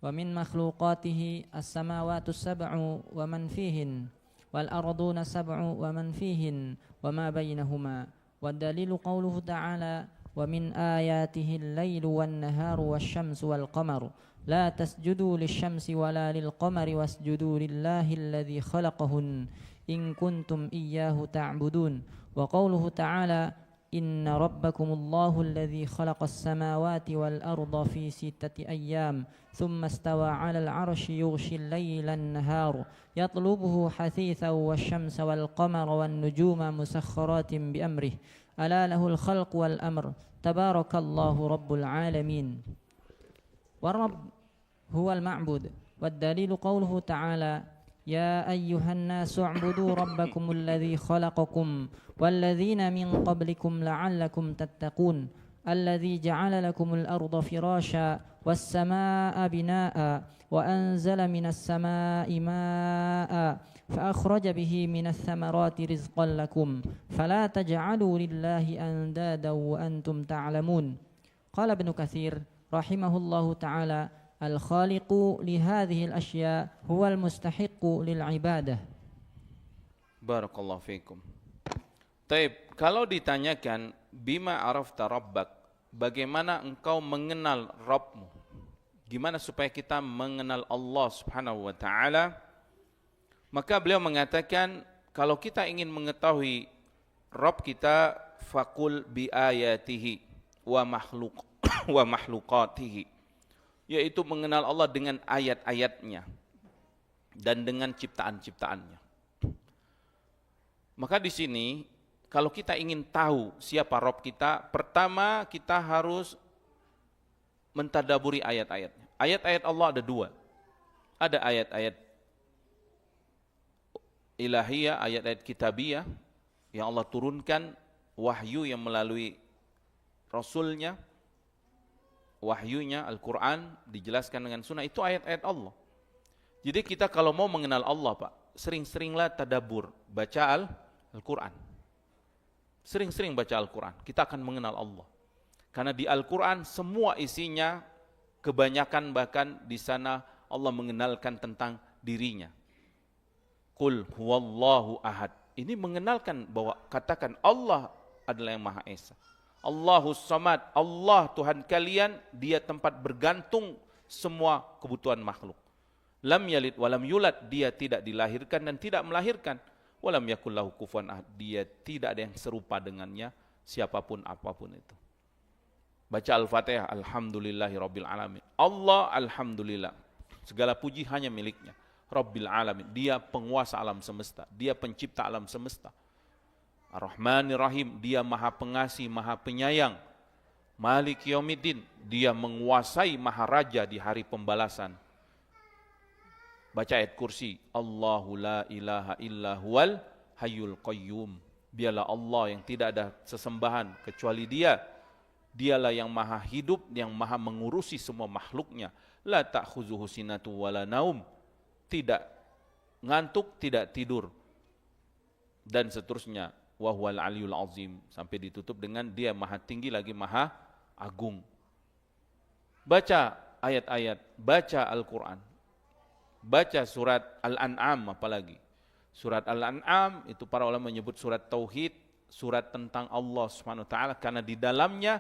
Wa min makhluqatihi as-samawati as-sab'u wa man fihin wal arduna sab'u wa man fihin wa ma bainahuma. Wad dalilu qawluhu ta'ala wa min ayatihi al-lailu wan naharu wasyamsu wal qamaru la tasjudu lisyamsi wala lil qamari wasjudu lillahi alladhi khalaqahun in kuntum iyyahu ta'budun. Wa qawluhu ta'ala inna rabbakumullahu alladhi khalaqas samawati wal arda fi sittati ayyam thumma istawa 'alal 'arsyi yughshil layla an-nahara yatlubuhu hathithan wasyamsa wal qamara wan nujuma musakhkharatin bi amrihi ala lahul khalqu wal amr tabarakallahu rabbul alamin. War-rabb huwal ma'bud wad dalilu qawluhu ta'ala ya ayyuhan nasu u'budu rabbakum alladhi khalaqakum walladzina min qablikum la'allakum tattaqun alladhi ja'ala lakumul arda firasha was samaa'a binaa'a wa anzala minas samaa'i maa'a fa akhraja bihi minas thamarati rizqan lakum fala taj'alu lillahi andada wa antum ta'lamun. Qala Ibnu Katsir rahimahullahu ta'ala al-khaliqu li hadhihi al-ashya huwa al-mustahiqqu lil ibadah. Barakallahu fiikum. Taib, kalau ditanyakan bima arafta rabbak, bagaimana engkau mengenal Rabbmu? Gimana supaya kita mengenal Allah Subhanahu wa taala? Maka beliau mengatakan kalau kita ingin mengetahui Rabb kita faqul bi ayatihi wa makhluqatihi, yaitu mengenal Allah dengan ayat-ayatnya dan dengan ciptaan-ciptaannya. Maka di sini kalau kita ingin tahu siapa Rabb kita, pertama kita harus mentadaburi ayat-ayatnya. Ayat-ayat Allah ada dua. Ada ayat-ayat ilahiyah, ayat-ayat kitabiyah yang Allah turunkan, wahyu yang melalui Rasulnya, wahyunya Al-Quran dijelaskan dengan sunnah, itu ayat-ayat Allah. Jadi kita kalau mau mengenal Allah Pak, sering-seringlah tadabbur, baca Al-Quran. Sering-sering baca Al-Quran, kita akan mengenal Allah. Karena di Al-Quran semua isinya, kebanyakan bahkan di sana Allah mengenalkan tentang dirinya. Qul huwallahu ahad. Ini mengenalkan bahwa katakan Allah adalah yang Maha Esa. Allahus Samad, Allah Tuhan kalian, dia tempat bergantung semua kebutuhan makhluk. Lam yalid walam yulad, dia tidak dilahirkan dan tidak melahirkan. Walam yakul lahu kufuwan ahad, dia tidak ada yang serupa dengannya, siapapun apapun itu. Baca Al-Fatihah, alhamdulillahi rabbil alamin. Allah alhamdulillah, segala puji hanya miliknya. Rabbil alamin, dia penguasa alam semesta, dia pencipta alam semesta. Ar-Rahmanir Rahim, dia maha pengasih, maha penyayang. Malik Yaumiddin, dia menguasai maha raja di hari pembalasan. Baca ayat kursi, Allahu la ilaha illa huwal hayyul qayyum. Dialah Allah yang tidak ada sesembahan kecuali dia. Dialah yang maha hidup, yang maha mengurusi semua makhluknya. La ta'khuzuhu sinatu wala naum. Tidak ngantuk, tidak tidur. Dan seterusnya. Wa huwal aliyul azim, sampai ditutup dengan dia maha tinggi lagi maha agung. Baca ayat-ayat, baca Al-Quran, baca surat Al-An'am apalagi. Surat Al-An'am itu para ulama menyebut surat tauhid, surat tentang Allah Subhanahu wa taala, karena di dalamnya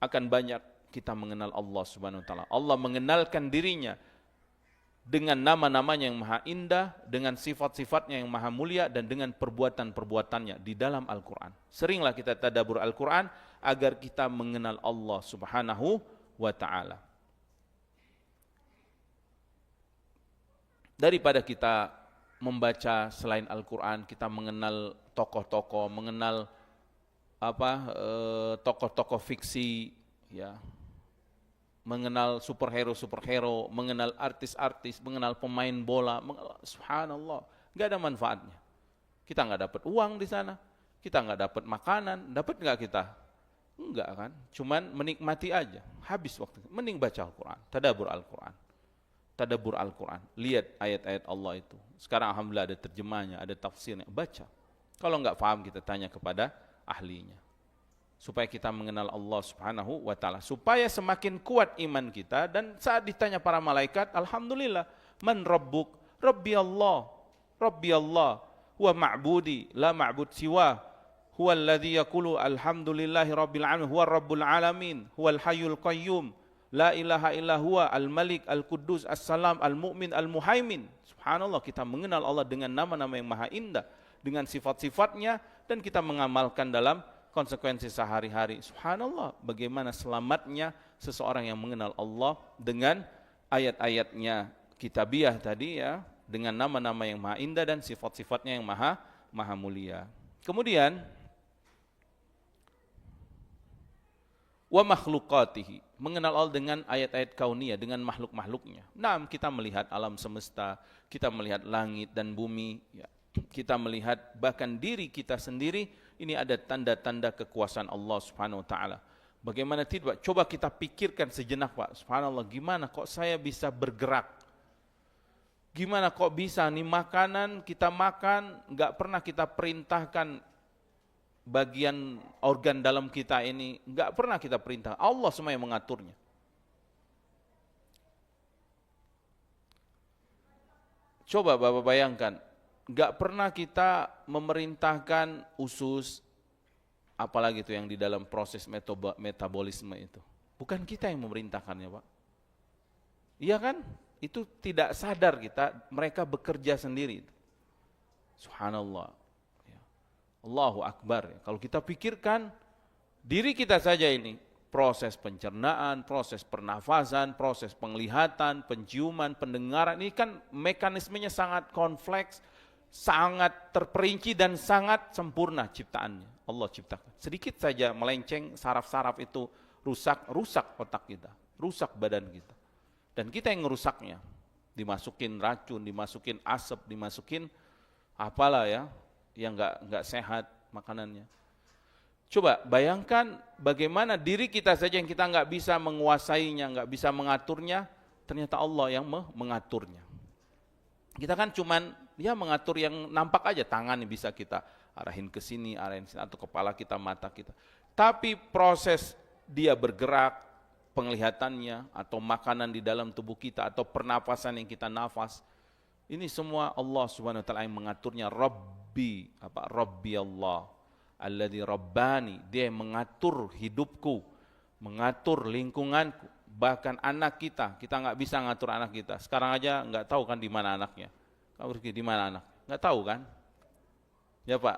akan banyak kita mengenal Allah Subhanahu wa taala. Allah mengenalkan dirinya dengan nama-namanya yang maha indah, dengan sifat-sifatnya yang maha mulia, dan dengan perbuatan-perbuatannya di dalam Al-Quran. Seringlah kita tadabbur Al-Quran agar kita mengenal Allah Subhanahu wa ta'ala. daripada kita membaca selain Al-Quran, kita mengenal tokoh-tokoh, mengenal tokoh-tokoh fiksi, ya, mengenal superhero, mengenal artis-artis, mengenal pemain bola, subhanallah, nggak ada manfaatnya. Kita nggak dapat uang di sana, kita nggak dapat makanan, dapat nggak kita? Enggak kan, cuman menikmati aja, habis waktu. Mending baca Al-Quran, tadabbur Al-Quran, lihat ayat-ayat Allah itu. Sekarang alhamdulillah ada terjemahnya, ada tafsirnya, baca. Kalau nggak paham kita tanya kepada ahlinya. Supaya kita mengenal Allah Subhanahu wa ta'ala, supaya semakin kuat iman kita, dan saat ditanya para malaikat, alhamdulillah, man rabbuk? Rabbi Allah, huwa ma'budi, la ma'bud siwa, huwa alladhi yaqulu alhamdulillahi rabbil alamin, huwa rabbul alamin, huwa al-hayyul qayyum, la ilaha illa huwa al-malik, al-quddus, as-salam, al-mu'min, al-muhaimin. Subhanallah, kita mengenal Allah dengan nama-nama yang maha indah, dengan sifat-sifatnya, dan kita mengamalkan dalam konsekuensi sehari-hari. Subhanallah, bagaimana selamatnya seseorang yang mengenal Allah dengan ayat-ayatnya kitabiah tadi, ya, dengan nama-nama yang maha indah dan sifat-sifatnya yang maha mulia. Kemudian wa makhluqatihi, mengenal Allah dengan ayat-ayat kauniyah, dengan makhluk-makhluknya. Nah, kita melihat alam semesta, kita melihat langit dan bumi, ya. Kita melihat bahkan diri kita sendiri, ini ada tanda-tanda kekuasaan Allah Subhanahu wa ta'ala. Bagaimana tidak? Coba kita pikirkan sejenak, Pak. Subhanallah, gimana kok saya bisa bergerak? Gimana kok bisa nih makanan kita makan, nggak pernah kita perintahkan bagian organ dalam kita ini, nggak pernah kita perintah. Allah semua yang mengaturnya. Coba Bapak bayangkan, nggak pernah kita memerintahkan usus, apalagi itu yang di dalam proses metabolisme itu. Bukan kita yang memerintahkannya, Pak. Iya kan? Itu tidak sadar kita, mereka bekerja sendiri. Subhanallah. Allahu Akbar. Kalau kita pikirkan, diri kita saja ini, proses pencernaan, proses pernafasan, proses penglihatan, penciuman, pendengaran, ini kan mekanismenya sangat kompleks, sangat terperinci dan sangat sempurna ciptaannya. Allah ciptakan. Sedikit saja melenceng saraf-saraf itu rusak otak kita, rusak badan kita. Dan kita yang ngerusaknya, dimasukin racun, dimasukin asap, dimasukin apalah ya, yang enggak sehat makanannya. Coba bayangkan bagaimana diri kita saja yang kita enggak bisa menguasainya, enggak bisa mengaturnya, ternyata Allah yang mengaturnya. Kita kan cuman dia mengatur yang nampak aja, tangan bisa kita arahin ke sini, arahin ke sini, atau kepala kita, mata kita. Tapi proses dia bergerak, penglihatannya, atau makanan di dalam tubuh kita, atau pernapasan yang kita nafas, ini semua Allah Subhanahu wa ta'ala yang mengaturnya. Rabbi Allah, alladzi rabbani, dia yang mengatur hidupku, mengatur lingkunganku, bahkan anak kita nggak bisa ngatur anak kita. Sekarang aja nggak tahu kan di mana anaknya. Kamu pergi di mana anak? Nggak tahu kan? Ya Pak,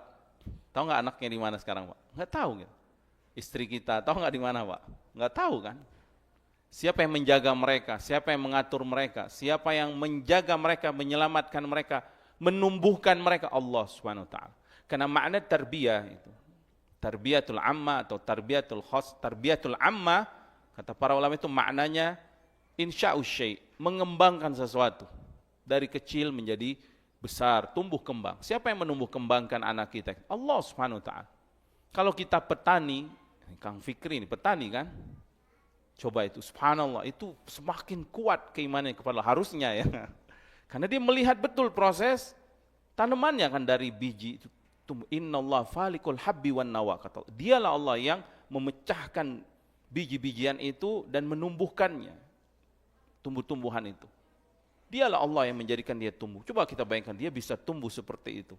tahu nggak anaknya di mana sekarang Pak? Nggak tahu gitu. Istri kita tahu nggak di mana Pak? Nggak tahu kan? Siapa yang menjaga mereka? Siapa yang mengatur mereka? Siapa yang menjaga mereka, menyelamatkan mereka, menumbuhkan mereka? Allah Subhanahu wa ta'ala. Karena makna tarbiyah itu, tarbiyatul amma atau tarbiyatul khas, tarbiyatul amma, kata para ulama itu maknanya insya'us syai', mengembangkan sesuatu dari kecil menjadi besar, tumbuh kembang. Siapa yang menumbuh kembangkan anak kita? Allah Subhanahu wa ta'ala. Kalau kita petani, Kang Fikri ini petani kan? Coba itu, subhanallah, itu semakin kuat keimanan kepada Allah, harusnya ya. Karena dia melihat betul proses tanamannya kan dari biji itu. Innallaha falikul habbi wan nawa, kata Allah. Dialah Allah yang memecahkan biji-bijian itu dan menumbuhkannya, tumbuh-tumbuhan itu. Dialah Allah yang menjadikan dia tumbuh. Coba kita bayangkan dia bisa tumbuh seperti itu.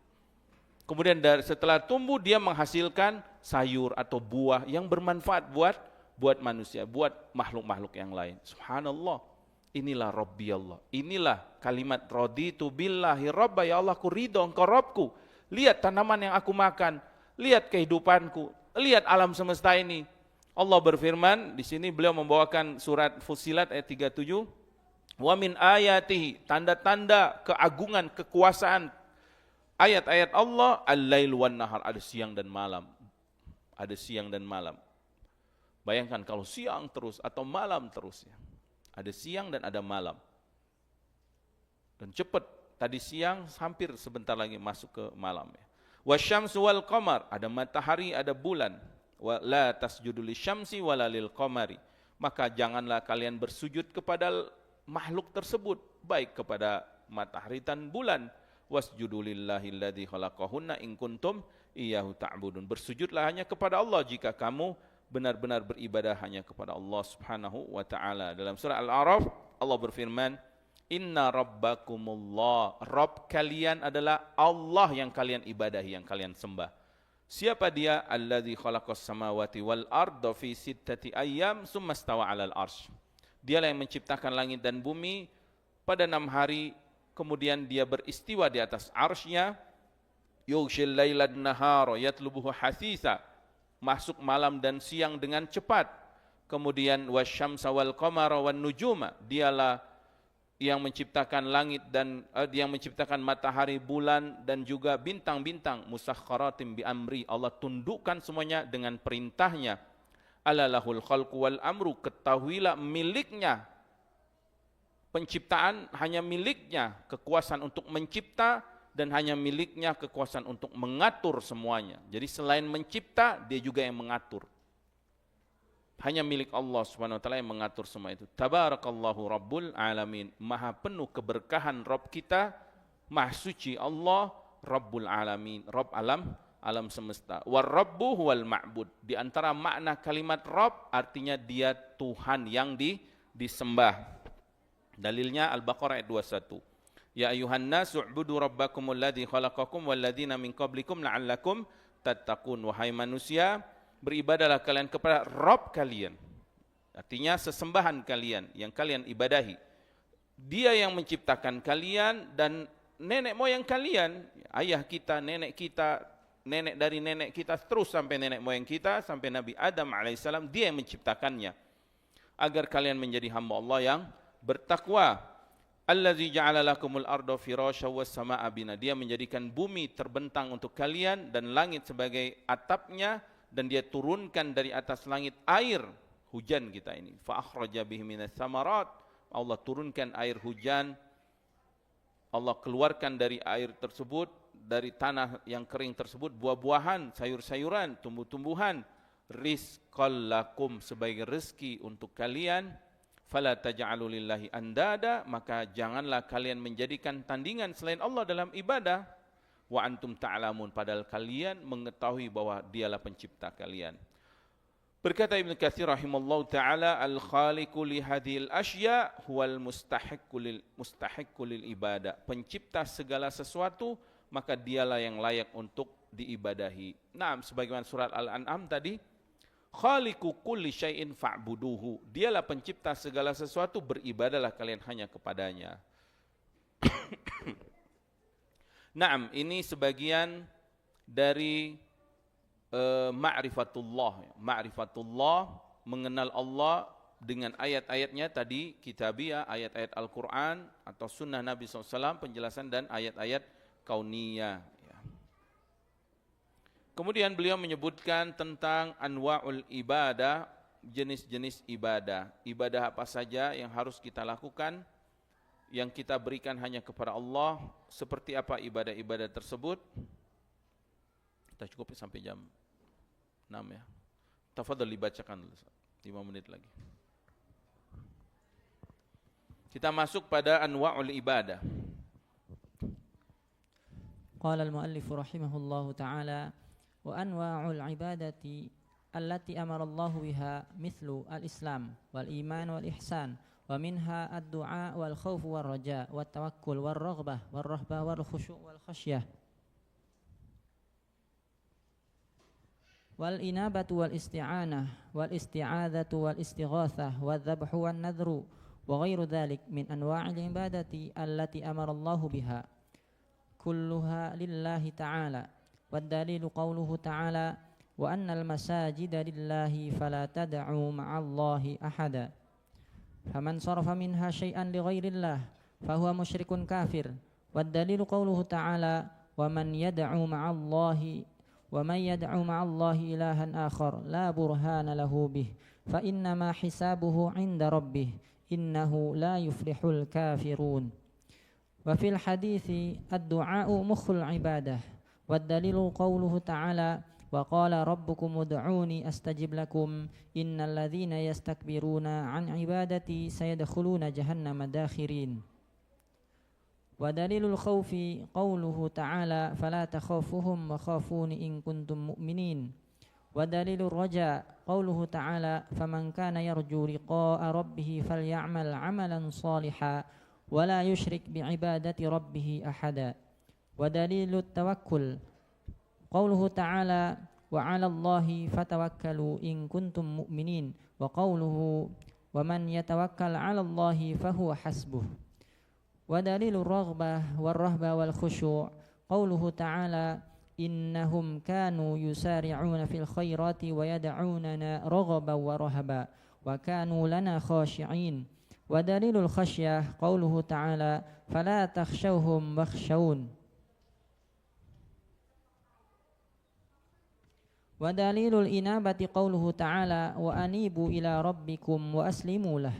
Kemudian setelah tumbuh dia menghasilkan sayur atau buah yang bermanfaat buat manusia, buat makhluk-makhluk yang lain. Subhanallah. Inilah Rabbi Allah. Inilah kalimat raditu billahi rabba, ya Allah, aku ridho engkau Rabbku. Lihat tanaman yang aku makan, lihat kehidupanku, lihat alam semesta ini. Allah berfirman, di sini beliau membawakan surat Fussilat ayat 37. Wa min ayatihi, tanda-tanda keagungan, kekuasaan, ayat-ayat Allah, al-lail wan nahar, ada siang dan malam. Ada siang dan malam. Bayangkan kalau siang terus atau malam terus ya. Ada siang dan ada malam. Dan cepat, tadi siang hampir sebentar lagi masuk ke malam ya. Wasyamsu wal qamar, ada matahari, ada bulan. Wa la tasjudu lisyamsi wala lil qamari. Maka janganlah kalian bersujud kepada makhluk tersebut, baik kepada matahari dan bulan. Wasjudu lillahi alladzi khalaqahunna in kuntum iyyahu ta'budun. Bersujudlah hanya kepada Allah jika kamu benar-benar beribadah hanya kepada Allah Subhanahu wa taala. Dalam surah Al-A'raf Allah berfirman, Inna rabbakumullah, Rabb kalian adalah Allah yang kalian ibadahi, yang kalian sembah. Siapa dia? Alladzi khalaqas samawati wal arda fi sittati ayyam tsumma stawa 'alal arsy. Dialah yang menciptakan langit dan bumi pada 6 hari, kemudian dia beristiwa di atas arsy-Nya. Yughshil laila an-nahara yatlubuhu hasisa, masuk malam dan siang dengan cepat. Kemudian wasyamsa wal qamara wan nujuma, dialah yang menciptakan langit dan yang menciptakan matahari, bulan dan juga bintang-bintang. Musakhkharatin bi amri, Allah tundukkan semuanya dengan perintahnya. Alalahul khalqu wal amru, ketahuilah miliknya penciptaan, hanya miliknya kekuasaan untuk mencipta, dan hanya miliknya kekuasaan untuk mengatur semuanya. Jadi selain mencipta, dia juga yang mengatur. Hanya milik Allah Subhanahu wa taala yang mengatur semua itu. Tabarakallahu rabbul alamin. Maha penuh keberkahan Rabb kita, Maha suci Allah, Rabbul alamin, Rabb alam semesta. War rabbu huwal ma'bud. Di antara makna kalimat Rabb artinya dia Tuhan yang disembah. Dalilnya Al-Baqarah ayat 21. Ya ayuhan nas u'budu rabbakumul ladzi khalaqakum wal ladzina min qablikum la'allakum tattaqun. Wahai manusia, beribadalah kalian kepada Rabb kalian. Artinya sesembahan kalian yang kalian ibadahi. Dia yang menciptakan kalian dan nenek moyang kalian, ayah kita, nenek dari nenek kita terus sampai nenek moyang kita, sampai Nabi Adam alaihissalam, dia yang menciptakannya. Agar kalian menjadi hamba Allah yang bertakwa. Allazi ja'ala lakumul arda firasya was samaa'a bina. Dia menjadikan bumi terbentang untuk kalian dan langit sebagai atapnya, dan dia turunkan dari atas langit air hujan kita ini. Fa akhraja bihi minas samarat. Allah turunkan air hujan. Allah keluarkan dari air tersebut, dari tanah yang kering tersebut, buah-buahan, sayur-sayuran, tumbuh-tumbuhan. Rizqal lakum, sebagai rezeki untuk kalian. Fala taj'alu lillahi andada, maka janganlah kalian menjadikan tandingan selain Allah dalam ibadah. Wa antum ta'lamun, padahal kalian mengetahui bahwa dialah pencipta kalian. Berkata Ibnu Katsir rahimallahu taala, al-khaliqu li hadhil asya huwal mustahiqqu lil ibadah. Pencipta segala sesuatu, maka dialah yang layak untuk diibadahi. Naam, sebagaimana surat Al-An'am tadi, khaliqu kulli syai'in fa'buduhu. Dialah pencipta segala sesuatu, beribadalah kalian hanya kepadanya. Naam, ini sebagian dari ma'rifatullah. Ma'rifatullah, mengenal Allah dengan ayat-ayatnya tadi, kitabiyah, ayat-ayat Al-Quran atau sunnah Nabi SAW, penjelasan dan ayat-ayat kauniyah. Kemudian beliau menyebutkan tentang anwa'ul ibadah, jenis-jenis ibadah. Ibadah apa saja yang harus kita lakukan, yang kita berikan hanya kepada Allah. Seperti apa ibadah-ibadah tersebut? Kita cukup sampai jam 6 ya. Tafadhal dibacakan dulu, 5 menit lagi. Kita masuk pada anwa'ul ibadah. Qala al-muallif rahimahullahu ta'ala, wa anwa'ul ibadati allati amara Allah biha mithlu al-islam wal iman wal ihsan, wa minha ad-du'a wal khauf wal raja wat tawakkul wal raghbah wal rahbah wal khusyu' wal khasyah wal inabatu wal isti'anah wal isti'adzatu wal istighatsah wal dhabhu wan nadhru wa ghairu dhalik min anwa'il ibadati allati amara Allah biha kulluha lillahi ta'ala. والدليل قوله تعالى وأن المساجد لله فلا تدعوا مع الله أحدا فمن صرف منها شيئا لغير الله فهو مشرك كافر. والدليل قوله تعالى ومن يدعو مع الله إلها آخر لا برهان له به فإنما حسابه عند ربه إنه لا يفلح الكافرون. وفي الحديث الدعاء مخ العبادة. والدليل قوله تعالى وقال ربكم ادعوني أستجب لكم إن الذين يستكبرون عن عبادتي سيدخلون جهنم داخرين. ودليل الخوف قوله تعالى فلا تخافوهم وخافون إن كنتم مؤمنين. ودليل الرجاء قوله تعالى فمن كان يرجو لقاء ربه فليعمل عملا صالحا ولا يشرك بعبادة ربه أحدا. ودليل التوكل قوله تعالى وعلى الله فتوكلوا إن كنتم مؤمنين. وقوله ومن يتوكل على الله فهو حسبه. ودليل الرغبة والرهبة والخشوع قوله تعالى إنهم كانوا يسارعون في الخيرات ويدعوننا رغبا ورهبا وكانوا لنا خاشعين. ودليل الخشية قوله تعالى فلا تخشوهم واخشون. ودليل الإنابة قوله تعالى وأنيبوا إلى ربكم وأسلموا له.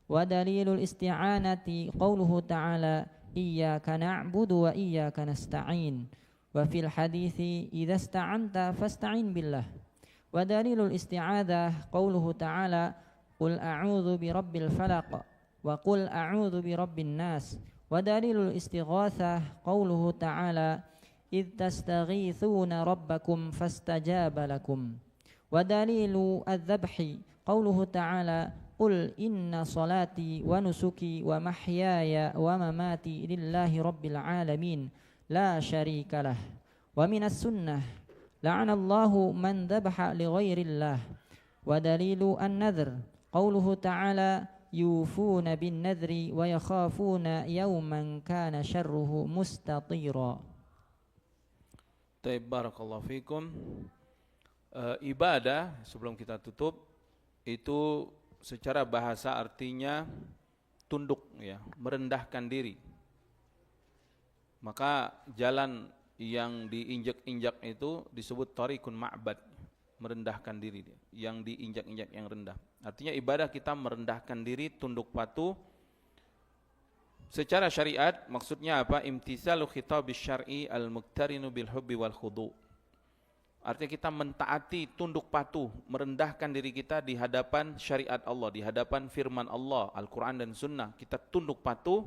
ودليل الاستعانة قوله تعالى إياك نعبد وإياك نستعين. وفي الحديث إذا استعنت فاستعن بالله. ودليل الاستعاذة قوله تعالى قل أعوذ برب الفلق وقل أعوذ برب الناس. ودليل الاستغاثة قوله تعالى إذ تستغيثون ربكم فاستجاب لكم. ودليل الذبح قوله تعالى قل إن صلاتي ونسكي ومحياي ومماتي لله رب العالمين لا شريك له. ومن السنة لعن الله من ذبح لغير الله. ودليل النذر قوله تعالى يوفون بالنذر ويخافون يوما كان شره مستطيرا. Baik, barakallahu fikum. Ibadah, sebelum kita tutup, itu secara bahasa artinya tunduk, ya, merendahkan diri. Maka jalan yang diinjak-injak itu disebut tariqun ma'bad, merendahkan diri, yang diinjak-injak yang rendah. Artinya ibadah kita merendahkan diri, tunduk patuh. Secara syariat maksudnya apa? Imtithalu khitabis syar'i al-muqtarinu bil hubbi wal khudu'. Artinya kita mentaati, tunduk patuh, merendahkan diri kita di hadapan syariat Allah, di hadapan firman Allah, Al-Quran dan Sunnah. Kita tunduk patuh,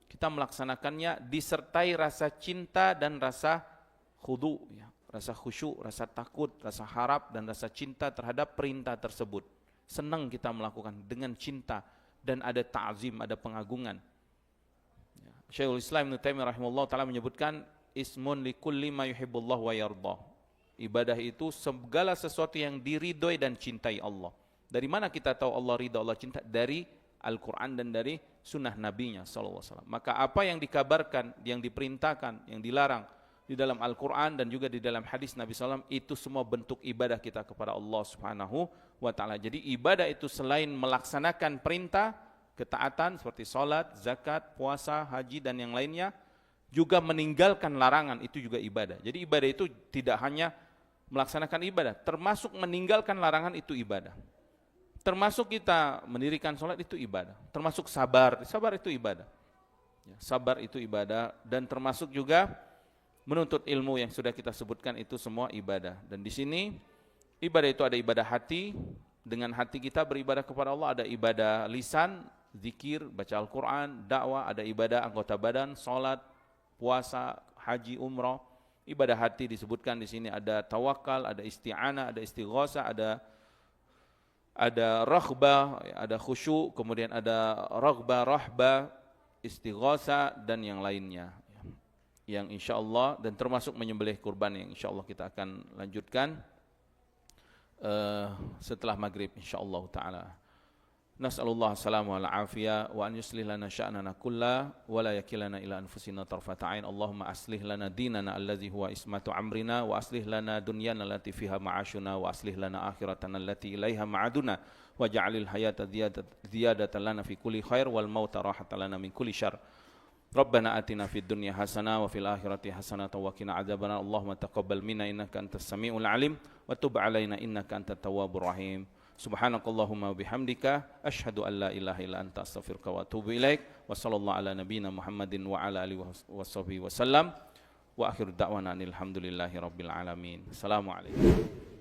kita melaksanakannya disertai rasa cinta dan rasa khudu', ya, rasa khusyuk, rasa takut, rasa harap dan rasa cinta terhadap perintah tersebut. Senang kita melakukan dengan cinta dan ada ta'zim, ada pengagungan. Syekhul Islam Ibnu Taimiyah rahimahullah taala menyebutkan ismun likulli ma yuhibbullah wa yardah. Ibadah itu segala sesuatu yang diridhoi dan cintai Allah. Dari mana kita tahu Allah ridha, Allah cinta? Dari Al-Quran dan dari sunnah Nabi-Nya SAW. Maka apa yang dikabarkan, yang diperintahkan, yang dilarang di dalam Al-Quran dan juga di dalam hadis Nabi SAW, itu semua bentuk ibadah kita kepada Allah Subhanahu wa ta'ala. Jadi ibadah itu selain melaksanakan perintah, ketaatan seperti salat, zakat, puasa, haji dan yang lainnya, juga meninggalkan larangan, itu juga ibadah. Jadi ibadah itu tidak hanya melaksanakan ibadah, termasuk meninggalkan larangan itu ibadah. Termasuk kita mendirikan salat itu ibadah, termasuk sabar itu ibadah. Ya, sabar itu ibadah, dan termasuk juga menuntut ilmu yang sudah kita sebutkan, itu semua ibadah. Dan di sini ibadah itu ada ibadah hati, dengan hati kita beribadah kepada Allah, ada ibadah lisan, zikir, baca Al-Quran, dakwah, ada ibadah anggota badan, salat, puasa, haji, umrah. Ibadah hati disebutkan di sini ada tawakal, ada isti'anah, ada istighatsah, ada raghbah, ada khusyuk, kemudian ada raghbah, rahbah, istighatsah dan yang lainnya. Yang insyaallah, dan termasuk menyembelih kurban yang insyaallah kita akan lanjutkan setelah maghrib insyaallah taala. Nas'alullah salamu wal afiyah wa an yuslih lana sya'nana kullah wa la yakilana ila anfusina tarfata ain. Allahumma aslih lana dinana allazi huwa ismatu amrina wa aslih lana dunyana allati fiha ma'ashuna wa aslih lana akhiratana allati ilaiha ma'aduna waj'alil hayata ziyadatan lana fi kulli khair wal mauta rahatan lana min kulli syarr. Rabbana atina fid dunya hasanah wa fil akhirati hasanah wa qina adzabannar. Allahumma taqabbal minna innaka antas samiul alim wa tub alaina innaka antat tawwabur rahim. Subhanakallahumma wa bihamdika asyhadu an la ilaha illa anta astaghfiruka wa atubu ilaik. Wa sallallahu ala nabiyyina Muhammadin wa ala alihi washabihi wasallam. Wa akhiru da'wana alhamdulillahi rabbil alamin. Assalamualaikum.